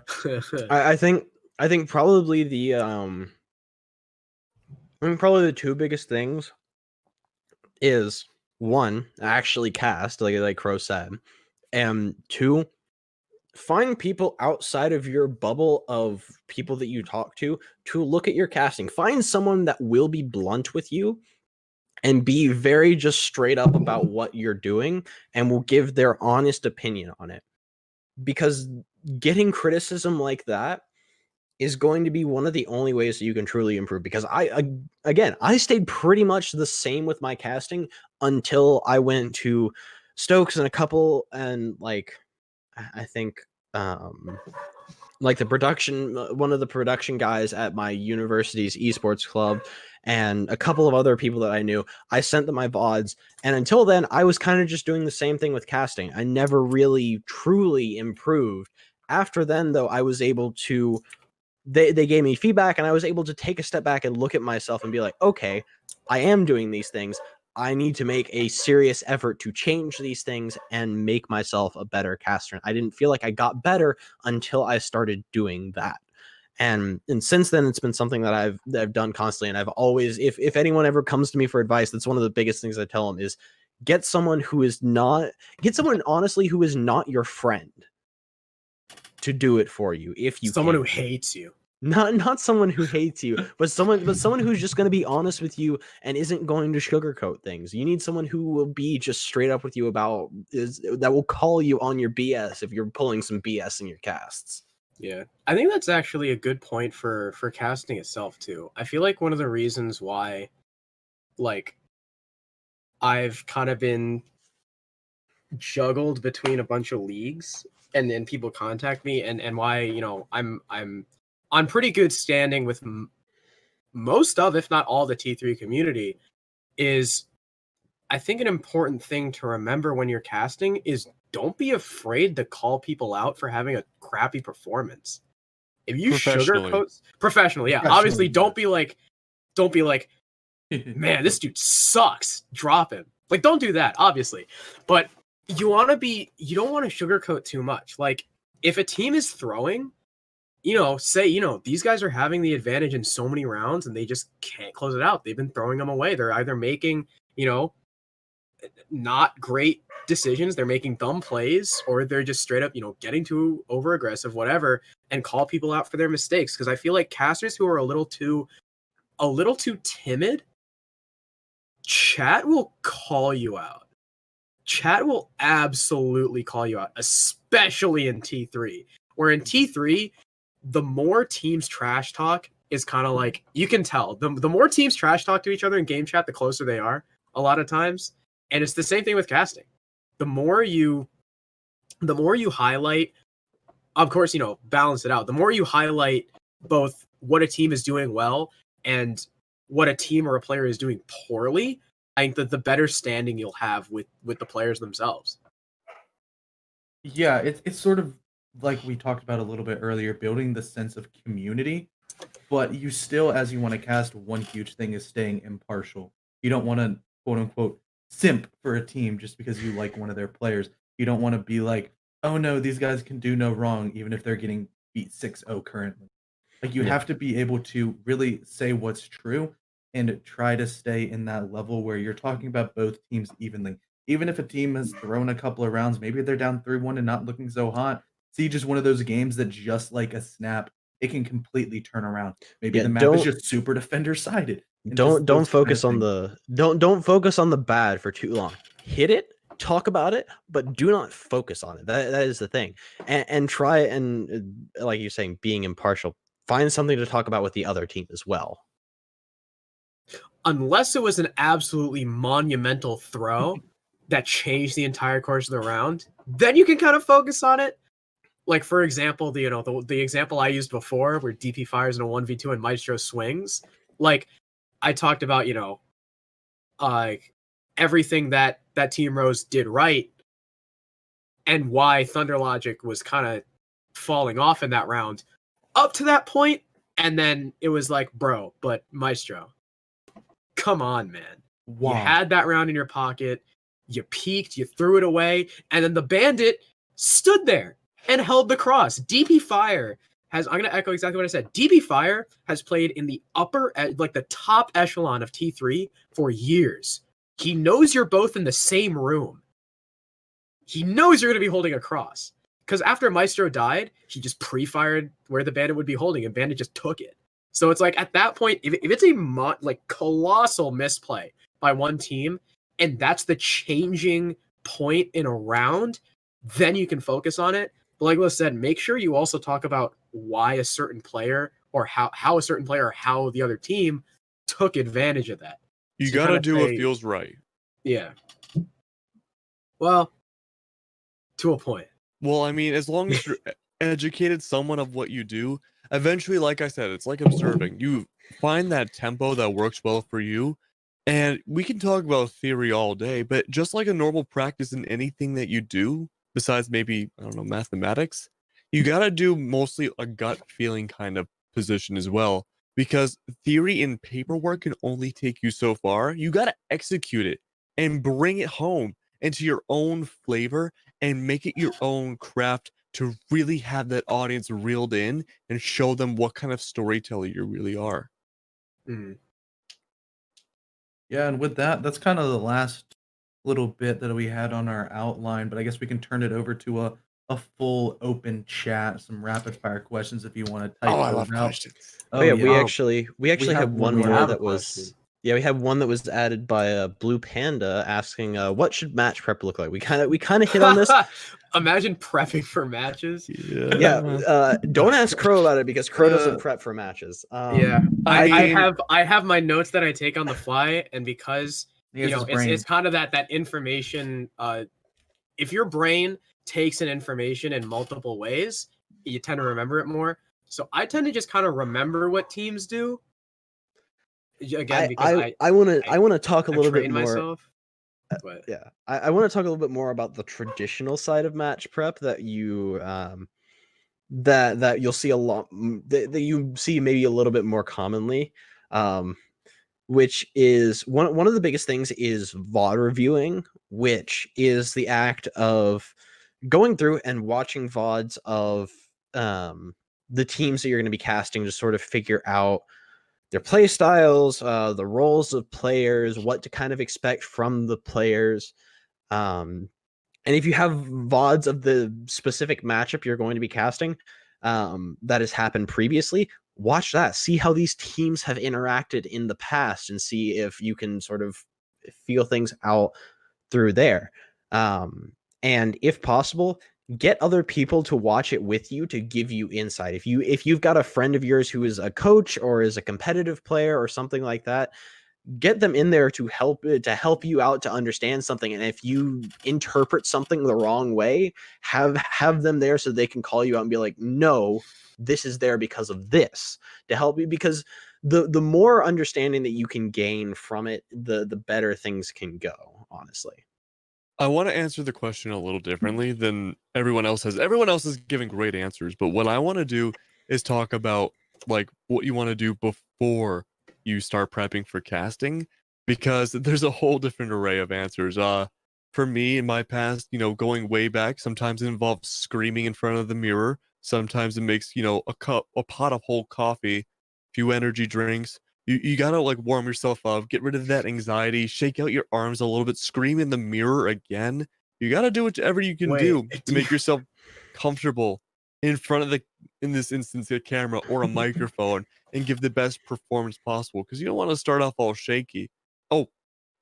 I think probably probably the 2 biggest things is 1, actually cast, like Crow said, and 2, find people outside of your bubble of people that you talk to look at your casting. Find someone that will be blunt with you and be very just straight up about what you're doing and will give their honest opinion on it. Because getting criticism like that is going to be one of the only ways that you can truly improve. Because I stayed pretty much the same with my casting until I went to Stokes and a couple, and like I think like the production, one of the production guys at my university's esports club, and a couple of other people that I knew, I sent them my VODs. And until then, I was kind of just doing the same thing with casting. I never really truly improved. After then, though, I was able to, they gave me feedback, and I was able to take a step back and look at myself and be like, okay, I am doing these things. I need to make a serious effort to change these things and make myself a better caster. I didn't feel like I got better until I started doing that. And since then, it's been something that I've done constantly. And I've always, if anyone ever comes to me for advice, that's one of the biggest things I tell them is get someone honestly who is not your friend to do it for you. If you someone who hates you. Not someone who hates you, but someone who's just going to be honest with you and isn't going to sugarcoat things. You need someone who will be just straight up with you that will call you on your BS if you're pulling some BS in your casts. Yeah, I think that's actually a good point for casting itself too. I feel like one of the reasons why, like, I've kind of been juggled between a bunch of leagues, and then people contact me, and why, you know, I'm on pretty good standing with most of, if not all, the T3 community, is I think an important thing to remember when you're casting is don't be afraid to call people out for having a crappy performance. If you sugarcoat professionally, yeah, obviously don't be like, man, this dude sucks, drop him. Like, don't do that, obviously. But you don't want to sugarcoat too much. Like, if a team is throwing, you know, say, you know, these guys are having the advantage in so many rounds and they just can't close it out. They've been throwing them away. They're either making, you know, not great decisions, they're making dumb plays, or they're just straight up, you know, getting too over aggressive, whatever, and call people out for their mistakes. Because I feel like casters who are a little too timid, chat will call you out. Chat will absolutely call you out, especially in T3. Where in T3, the more teams trash talk is kind of like, you can tell the more teams trash talk to each other in game chat, the closer they are a lot of times. And it's the same thing with casting. The more you highlight, of course, you know, balance it out. The more you highlight both what a team is doing well and what a team or a player is doing poorly, I think that the better standing you'll have with the players themselves. Yeah, it's sort of like we talked about a little bit earlier, building the sense of community, but you still, as you want to cast, one huge thing is staying impartial. You don't want to, quote unquote, simp for a team just because you like one of their players. You don't want to be like, oh no, these guys can do no wrong, even if they're getting beat 6-0 currently. Like, you Yeah. have to be able to really say what's true and try to stay in that level where you're talking about both teams evenly. Even if a team has thrown a couple of rounds, maybe they're down 3-1 and not looking so hot. Siege is one of those games that just like a snap, it can completely turn around. Maybe Yeah, the map is just super defender sided and just don't those kind of focus on things. the don't focus on the bad for too long. Hit it, talk about it, but do not focus on it. That is the thing. And try and like you're saying, being impartial, find something to talk about with the other team as well. Unless it was an absolutely monumental throw that changed the entire course of the round, then you can kind of focus on it. Like, for example, the example I used before where DP fires in a 1v2 and Maestro swings. Like, I talked about, everything that Team Rose did right and why Thunder Logic was kind of falling off in that round up to that point. And then it was like, bro, but Maestro, come on, man. You Wow. had that round in your pocket. You peeked, you threw it away, and then the bandit stood there and held the cross. DP Fire I'm going to echo exactly what I said. DP Fire has played in the the top echelon of T3 for years. He knows you're both in the same room. He knows you're going to be holding a cross. Because after Maestro died, he just pre-fired where the bandit would be holding, and bandit just took it. So it's like, at that point, if it's a colossal misplay by one team, and that's the changing point in a round, then you can focus on it. But like Liz said, make sure you also talk about why a certain player or how a certain player or how the other team took advantage of that. You So gotta kinda do say- what feels right. Yeah. Well, to a point. Well, I mean, as long as you're educated somewhat of what you do, eventually, like I said, it's like observing. You find that tempo that works well for you, and we can talk about theory all day, but just like a normal practice in anything that you do, besides maybe, I don't know, mathematics, you gotta do mostly a gut feeling kind of position as well, because theory and paperwork can only take you so far. You gotta execute it and bring it home into your own flavor and make it your own craft to really have that audience reeled in and show them what kind of storyteller you really are. Mhm. Yeah, and with that, that's kind of the last little bit that we had on our outline, but I guess we can turn it over to a full open chat, some rapid fire questions if you want to type Oh, I those love out. questions. Oh yeah, we yeah. actually have had one one we more. more have a that question. was we had one that was added by Blue Panda asking what should match prep look like. We kind of hit on this. Imagine prepping for matches. Yeah, don't ask Crow about it because Crow doesn't prep for matches. Yeah, I mean- I have my notes that I take on the fly, and because He has his brain. it's kind of that information. If your brain takes an information in multiple ways, you tend to remember it more. So I tend to just kind of remember what teams do. Again, because I want to talk a I little bit train more. myself. But Yeah, I want to talk a little bit more about the traditional side of match prep that you that you'll see a lot that you see maybe a little bit more commonly, which is one of the biggest things is VOD reviewing, which is the act of going through and watching VODs of the teams that you're going to be casting to sort of figure out their play styles, the roles of players, what to kind of expect from the players. And if you have VODs of the specific matchup you're going to be casting that has happened previously, watch that. See how these teams have interacted in the past and see if you can sort of feel things out through there. And if possible, get other people to watch it with you to give you insight. If you've got a friend of yours who is a coach or is a competitive player or something like that, get them in there to help you out to understand something. And if you interpret something the wrong way, have them there so they can call you out and be like, no, this is there because of this, to help you, because the more understanding that you can gain from it, the better things can go, honestly. I want to answer the question a little differently than everyone else has. Everyone else is giving great answers, but what I want to do is talk about like what you want to do before you start prepping for casting, because there's a whole different array of answers. For me in my past, going way back, sometimes it involves screaming in front of the mirror Sometimes it makes, a pot of whole coffee, a few energy drinks. You gotta like warm yourself up, get rid of that anxiety, shake out your arms a little bit, scream in the mirror again. You gotta do whatever you can do to make yourself comfortable in front of in this instance, a camera or a microphone, and give the best performance possible. Because you don't want to start off all shaky. Oh,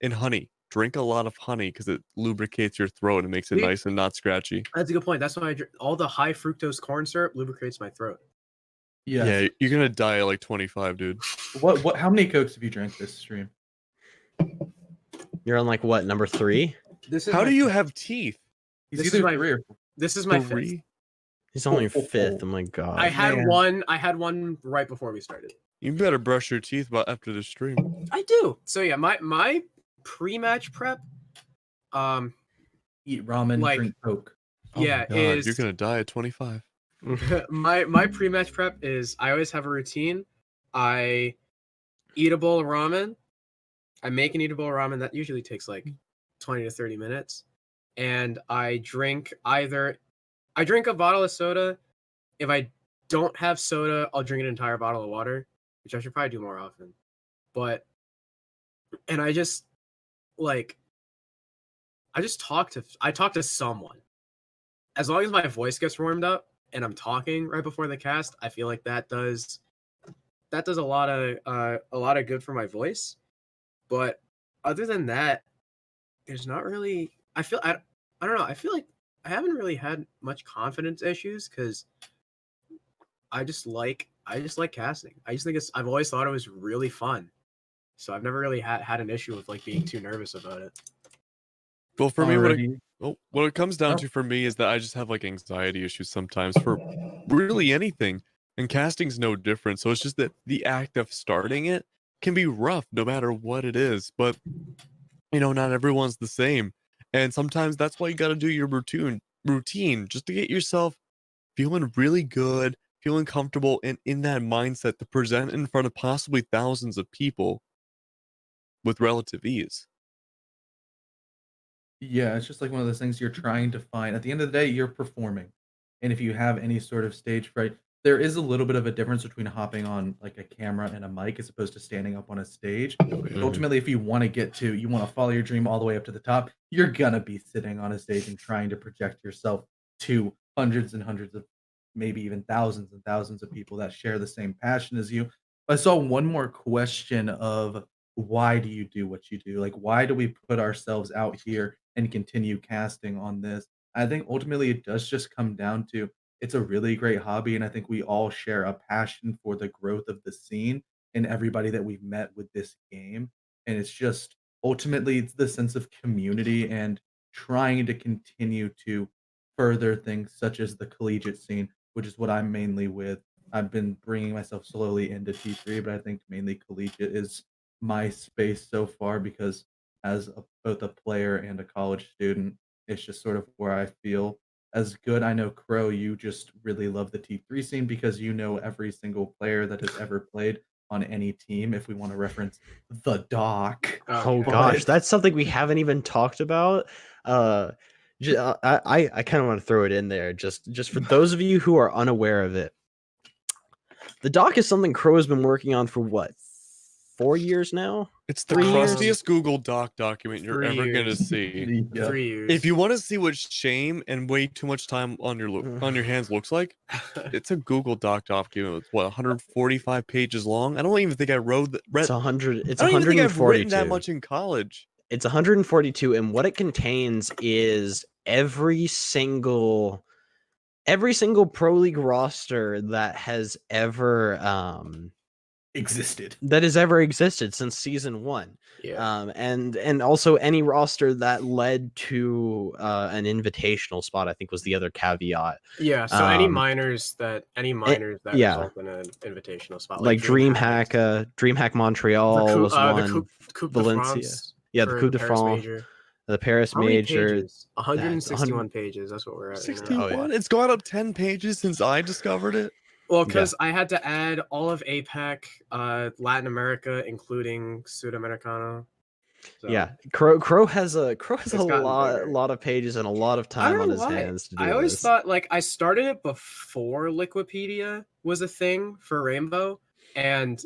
and honey. Drink a lot of honey because it lubricates your throat and makes it nice and not scratchy. That's a good point. That's why I drink all the high fructose corn syrup lubricates my throat. Yes. Yeah, you're gonna die at like 25, dude. What? How many Cokes have you drank this stream? You're on like what, number 3? How do you have teeth? He's either 3 or 4. This is my 5th. He's only 5th. Oh my god. I had one right before we started. You better brush your teeth after the stream. I do. So yeah, my pre-match prep, Eat ramen, drink Coke. Oh my God, you're gonna die at 25. my pre-match prep is I always have a routine. I eat a bowl of ramen. I make and eat a bowl of ramen. That usually takes like 20 to 30 minutes. And I drink a bottle of soda. If I don't have soda, I'll drink an entire bottle of water, which I should probably do more often. And I just talk to someone. As long as my voice gets warmed up and I'm talking right before the cast, I feel like that does a lot of good for my voice. But other than that, there's not really. I don't know. I feel like I haven't really had much confidence issues because I just like casting. I just think I've always thought it was really fun, so I've never really had an issue with like being too nervous about it. Well, for me, what it comes down to for me is that I just have like anxiety issues sometimes for really anything, and casting's no different. So it's just that the act of starting it can be rough no matter what it is, but not everyone's the same. And sometimes that's why you got to do your routine just to get yourself feeling really good, feeling comfortable, and in that mindset to present in front of possibly thousands of people with relative ease. Yeah, it's just like one of those things you're trying to find. At the end of the day, you're performing. And if you have any sort of stage fright, there is a little bit of a difference between hopping on like a camera and a mic as opposed to standing up on a stage. But ultimately, if you want to follow your dream all the way up to the top, you're gonna be sitting on a stage and trying to project yourself to hundreds and hundreds of, maybe even thousands and thousands of people that share the same passion as you. I saw one more question of why do you do what you do? Like, why do we put ourselves out here and continue casting on this? I think ultimately it does just come down to it's a really great hobby, and I think we all share a passion for the growth of the scene and everybody that we've met with this game. And it's just ultimately it's the sense of community and trying to continue to further things such as the collegiate scene, which is what I'm mainly with. I've been bringing myself slowly into T3, but I think mainly collegiate is my space so far because as both a player and a college student, it's just sort of where I feel as good. I know Crow, you just really love the T3 scene because you know every single player that has ever played on any team. If we want to reference the doc. Oh gosh, that's something we haven't even talked about. I kind of want to throw it in there just for those of you who are unaware of it. The doc is something Crow has been working on for what, 4 years now? It's the crustiest Google Doc document you're ever going to see. 3 years. If you want to see what shame and way too much time on your hands looks like, it's a Google Doc document with 145 pages long. I don't even think I it's 100. It's I don't 142. even think I've written that much in college. It's 142, and what it contains is every single Pro League roster that has ever existed since season 1. Yeah. And also any roster that led to an invitational spot, I think was the other caveat. Yeah, so any minors that result in an invitational spot, like DreamHack Montreal was one. Coupe Valencia. De France. Yeah, the Coupe de France. The Paris Major. 161 pages. That's what we're at. 61. Oh, yeah. It's gone up 10 pages since I discovered it. Well, because I had to add all of APAC, Latin America, including Sudamericano. So, Yeah, Crow has a It's gotten bigger. lot of pages and a lot of I time don't on know his why. hands to do I always this. thought like I started it before Liquipedia was a thing for Rainbow, and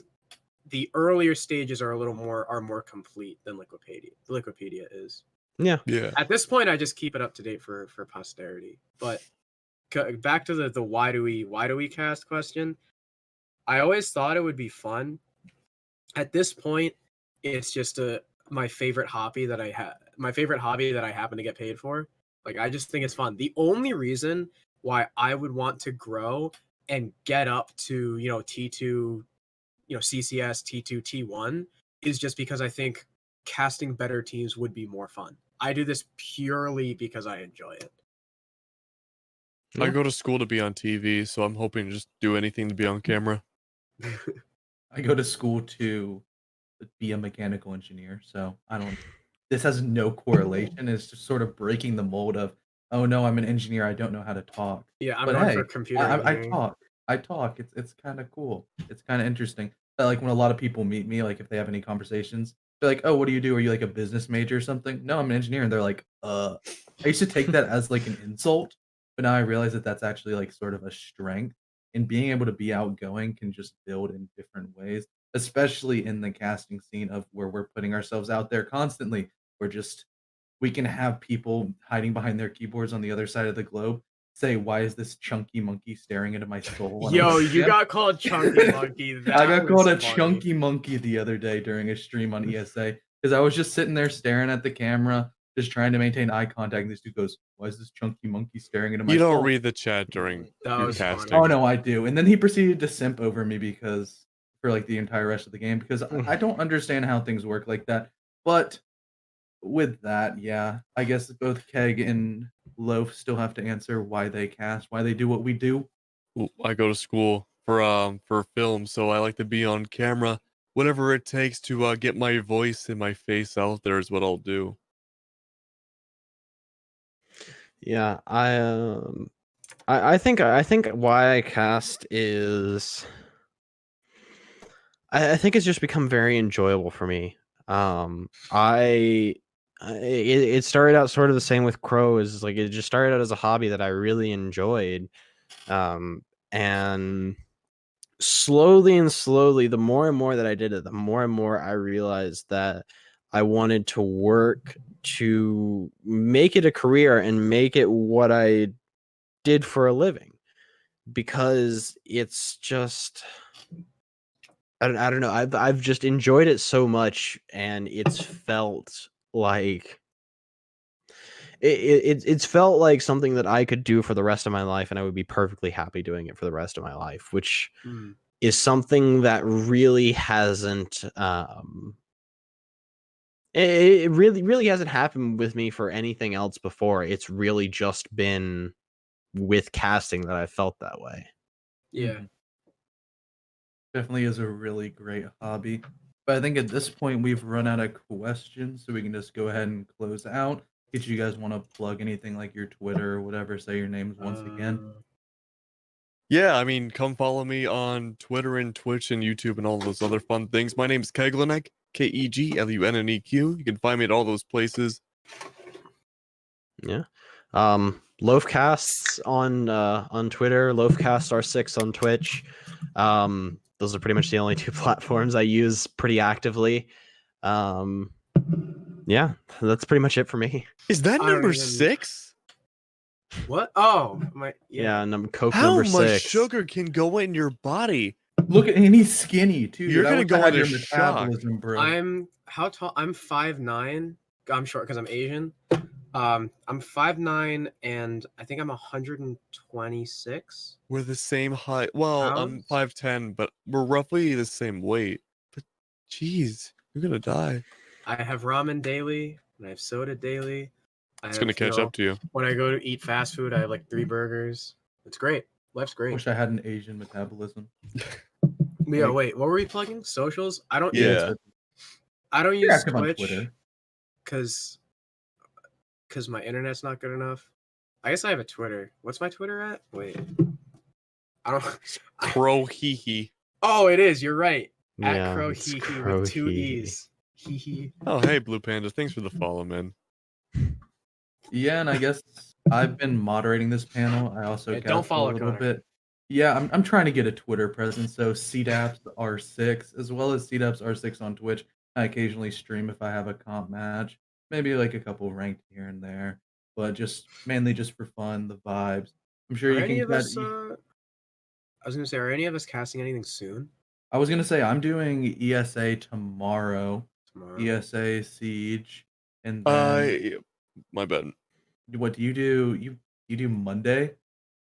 the earlier stages are a little more complete than Liquipedia is. Yeah. At this point, I just keep it up to date for posterity. But back to the why do we cast question. I always thought it would be fun. At this point, it's just my favorite hobby that I have. My favorite hobby that I happen to get paid for. Like I just think it's fun. The only reason why I would want to grow and get up to T2, CCS T2 T1 is just because I think casting better teams would be more fun. I do this purely because I enjoy it. I Yeah. go to school to be on TV, so I'm hoping to just do anything to be on camera. I go to school to be a mechanical engineer, so I don't. This has no correlation. It's just sort of breaking the mold of, oh no, I'm an engineer. I don't know how to talk. Yeah, I'm But going for hey, computer I engineering. talk. I talk. It's kind of cool. It's kind of interesting. But like when a lot of people meet me, like if they have any conversations, they're like, "Oh, what do you do? Are you like a business major or something?" No, I'm an engineer, and they're like, I used to take that as like an insult, but now I realize that that's actually like sort of a strength. And being able to be outgoing can just build in different ways, especially in the casting scene of where we're putting ourselves out there constantly. We're just we can have people hiding behind their keyboards on the other side of the globe say, "Why is this chunky monkey staring into my soul?" And I'm Yo, like, you "Yeah." got called Chunky Monkey. That I got was called a funny. chunky monkey the other day during a stream on ESA because I was just sitting there staring at the camera, just trying to maintain eye contact. And this dude goes, "Why is this chunky monkey staring into my You don't soul?" read the chat during That your was funny. casting. Oh no, I do. And then he proceeded to simp over me because for like the entire rest of the game because I don't understand how things work like that. But with that, yeah, I guess both Keg and Loaf still have to answer why they cast, why they do what we do. I go to school for film, so I like to be on camera. Whatever it takes to get my voice and my face out there is what I'll do. Yeah, I think why I cast is I think it's just become very enjoyable for me. It started out sort of the same with Crow. Is like it just started out as a hobby that I really enjoyed, and slowly and slowly, the more and more that I did it, the more and more I realized that I wanted to work to make it a career and make it what I did for a living, because it's just I don't know. I've just enjoyed it so much, and it's felt like it's felt like something that I could do for the rest of my life, and I would be perfectly happy doing it for the rest of my life, which is something that really hasn't it really hasn't happened with me for anything else before. It's really just been with casting that I felt that way. Yeah. Mhm. Definitely is a really great hobby. But I think at this point we've run out of questions, so we can just go ahead and close out. Did you guys want to plug anything like your Twitter or whatever? Say your names once again. Yeah, I mean, come follow me on Twitter and Twitch and YouTube and all those other fun things. My name's Keglunek, Kegluneq. You can find me at all those places. Yeah. Loafcasts on Twitter, Loafcast R6 on Twitch. Those are pretty much the only two platforms I use pretty actively. Yeah, that's pretty much it for me. Is that I don't number even- 6? What? Oh, my. Yeah, Coke How number much 6. sugar can go in your body? Look at and he's skinny too. You're Dude. I gonna wish go I had into your shock. metabolism, bro. I'm how tall? I'm 5'9". I'm short because I'm Asian. I'm 5'9", and I think I'm 126. We're the same height. Well, I'm Pounds? 5'10", but we're roughly the same weight. But jeez, you're gonna die. I have ramen daily, and I have soda daily. It's gonna catch up to you. When I go to eat fast food, I have like 3 burgers. It's great. Life's great. Wish I had an Asian metabolism. Yeah, wait, what were we plugging? Socials? I don't Yeah. use I don't You're use active on Twitch Twitter. because my internet's not good enough. I guess I have a Twitter. What's my Twitter at? Wait. I don't Crow hee hee. Oh, it is. You're right. At Yeah, Crow it's Hee Hee Crow with 2 Hee Hee. E's. Hee hee. Oh, hey, Blue Panda. Thanks for the follow, man. Yeah, and I guess I've been moderating this panel. I also Yeah, don't cast a follow little Connor. bit. Yeah, I'm trying to get a Twitter presence. So CDAPS R6 as well as CDAPS R6 on Twitch. I occasionally stream if I have a comp match, maybe like a couple ranked here and there, but just mainly just for fun, the vibes. I'm sure Are you any can of cut. us? I was gonna say, are any of us casting anything soon? I was gonna say I'm doing ESA tomorrow, Tomorrow. ESA Siege, and then Yeah, my bad. what do you do? You do Monday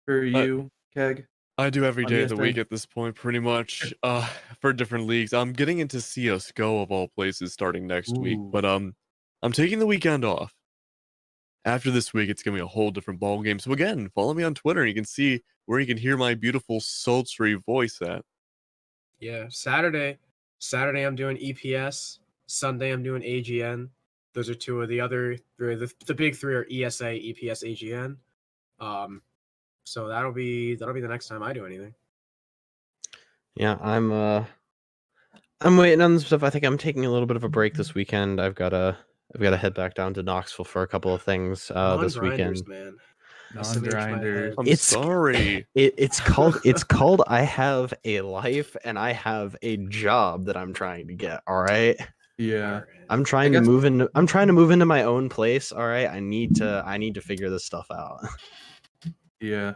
for I, you, Keg, I do every on day of the ESA? week at this point, pretty much. For different leagues. I'm getting into CS:GO of all places starting next week, Ooh, but I'm taking the weekend off. After this week, it's gonna be a whole different ball game. So again, follow me on Twitter, and you can see where you can hear my beautiful sultry voice at. Yeah, Saturday. Saturday I'm doing EPS. Sunday I'm doing AGN. Those are two of the other three. The big three are ESA, EPS, AGN. So that'll be the next time I do anything. Yeah, I'm waiting on some stuff. I think I'm taking a little bit of a break this weekend. I've gotta head back down to Knoxville for a couple of things this Non-grinders, weekend. man. SMH my non-grinders. head. I'm It's sorry. it's called I have a life and I have a job that I'm trying to get. All right. Yeah, Alright. I'm I trying to guess. move into my own place. All right. I need to figure this stuff out. Yeah,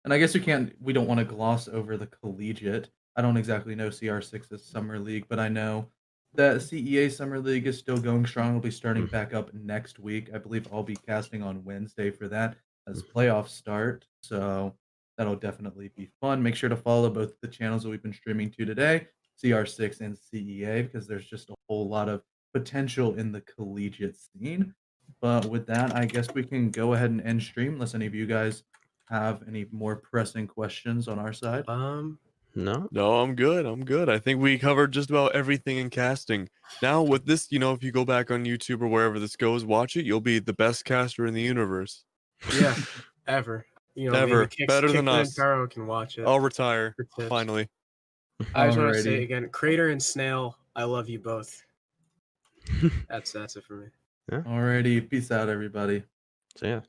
and I guess we don't want to gloss over the collegiate. I don't exactly know CR6's summer league, but I know that CEA summer league is still going strong. It'll be starting back up next week. I believe I'll be casting on Wednesday for that as playoffs start. So that'll definitely be fun. Make sure to follow both the channels that we've been streaming to today, CR6 and CEA, because there's just a whole lot of potential in the collegiate scene. But with that, I guess we can go ahead and end stream unless any of you guys have any more pressing questions on our side. No. No, I'm good. I'm good. I think we covered just about everything in casting. Now, with this, if you go back on YouTube or wherever this goes, watch it, you'll be the best caster in the universe. Yeah, ever. Maybe Ever. Better than Kicklin and us. Taro can watch it I'll retire. for tips. Finally. I just want to say Alrighty. again, Crater and Snail, I love you both. That's it for me. Alrighty. Peace out, everybody. So yeah.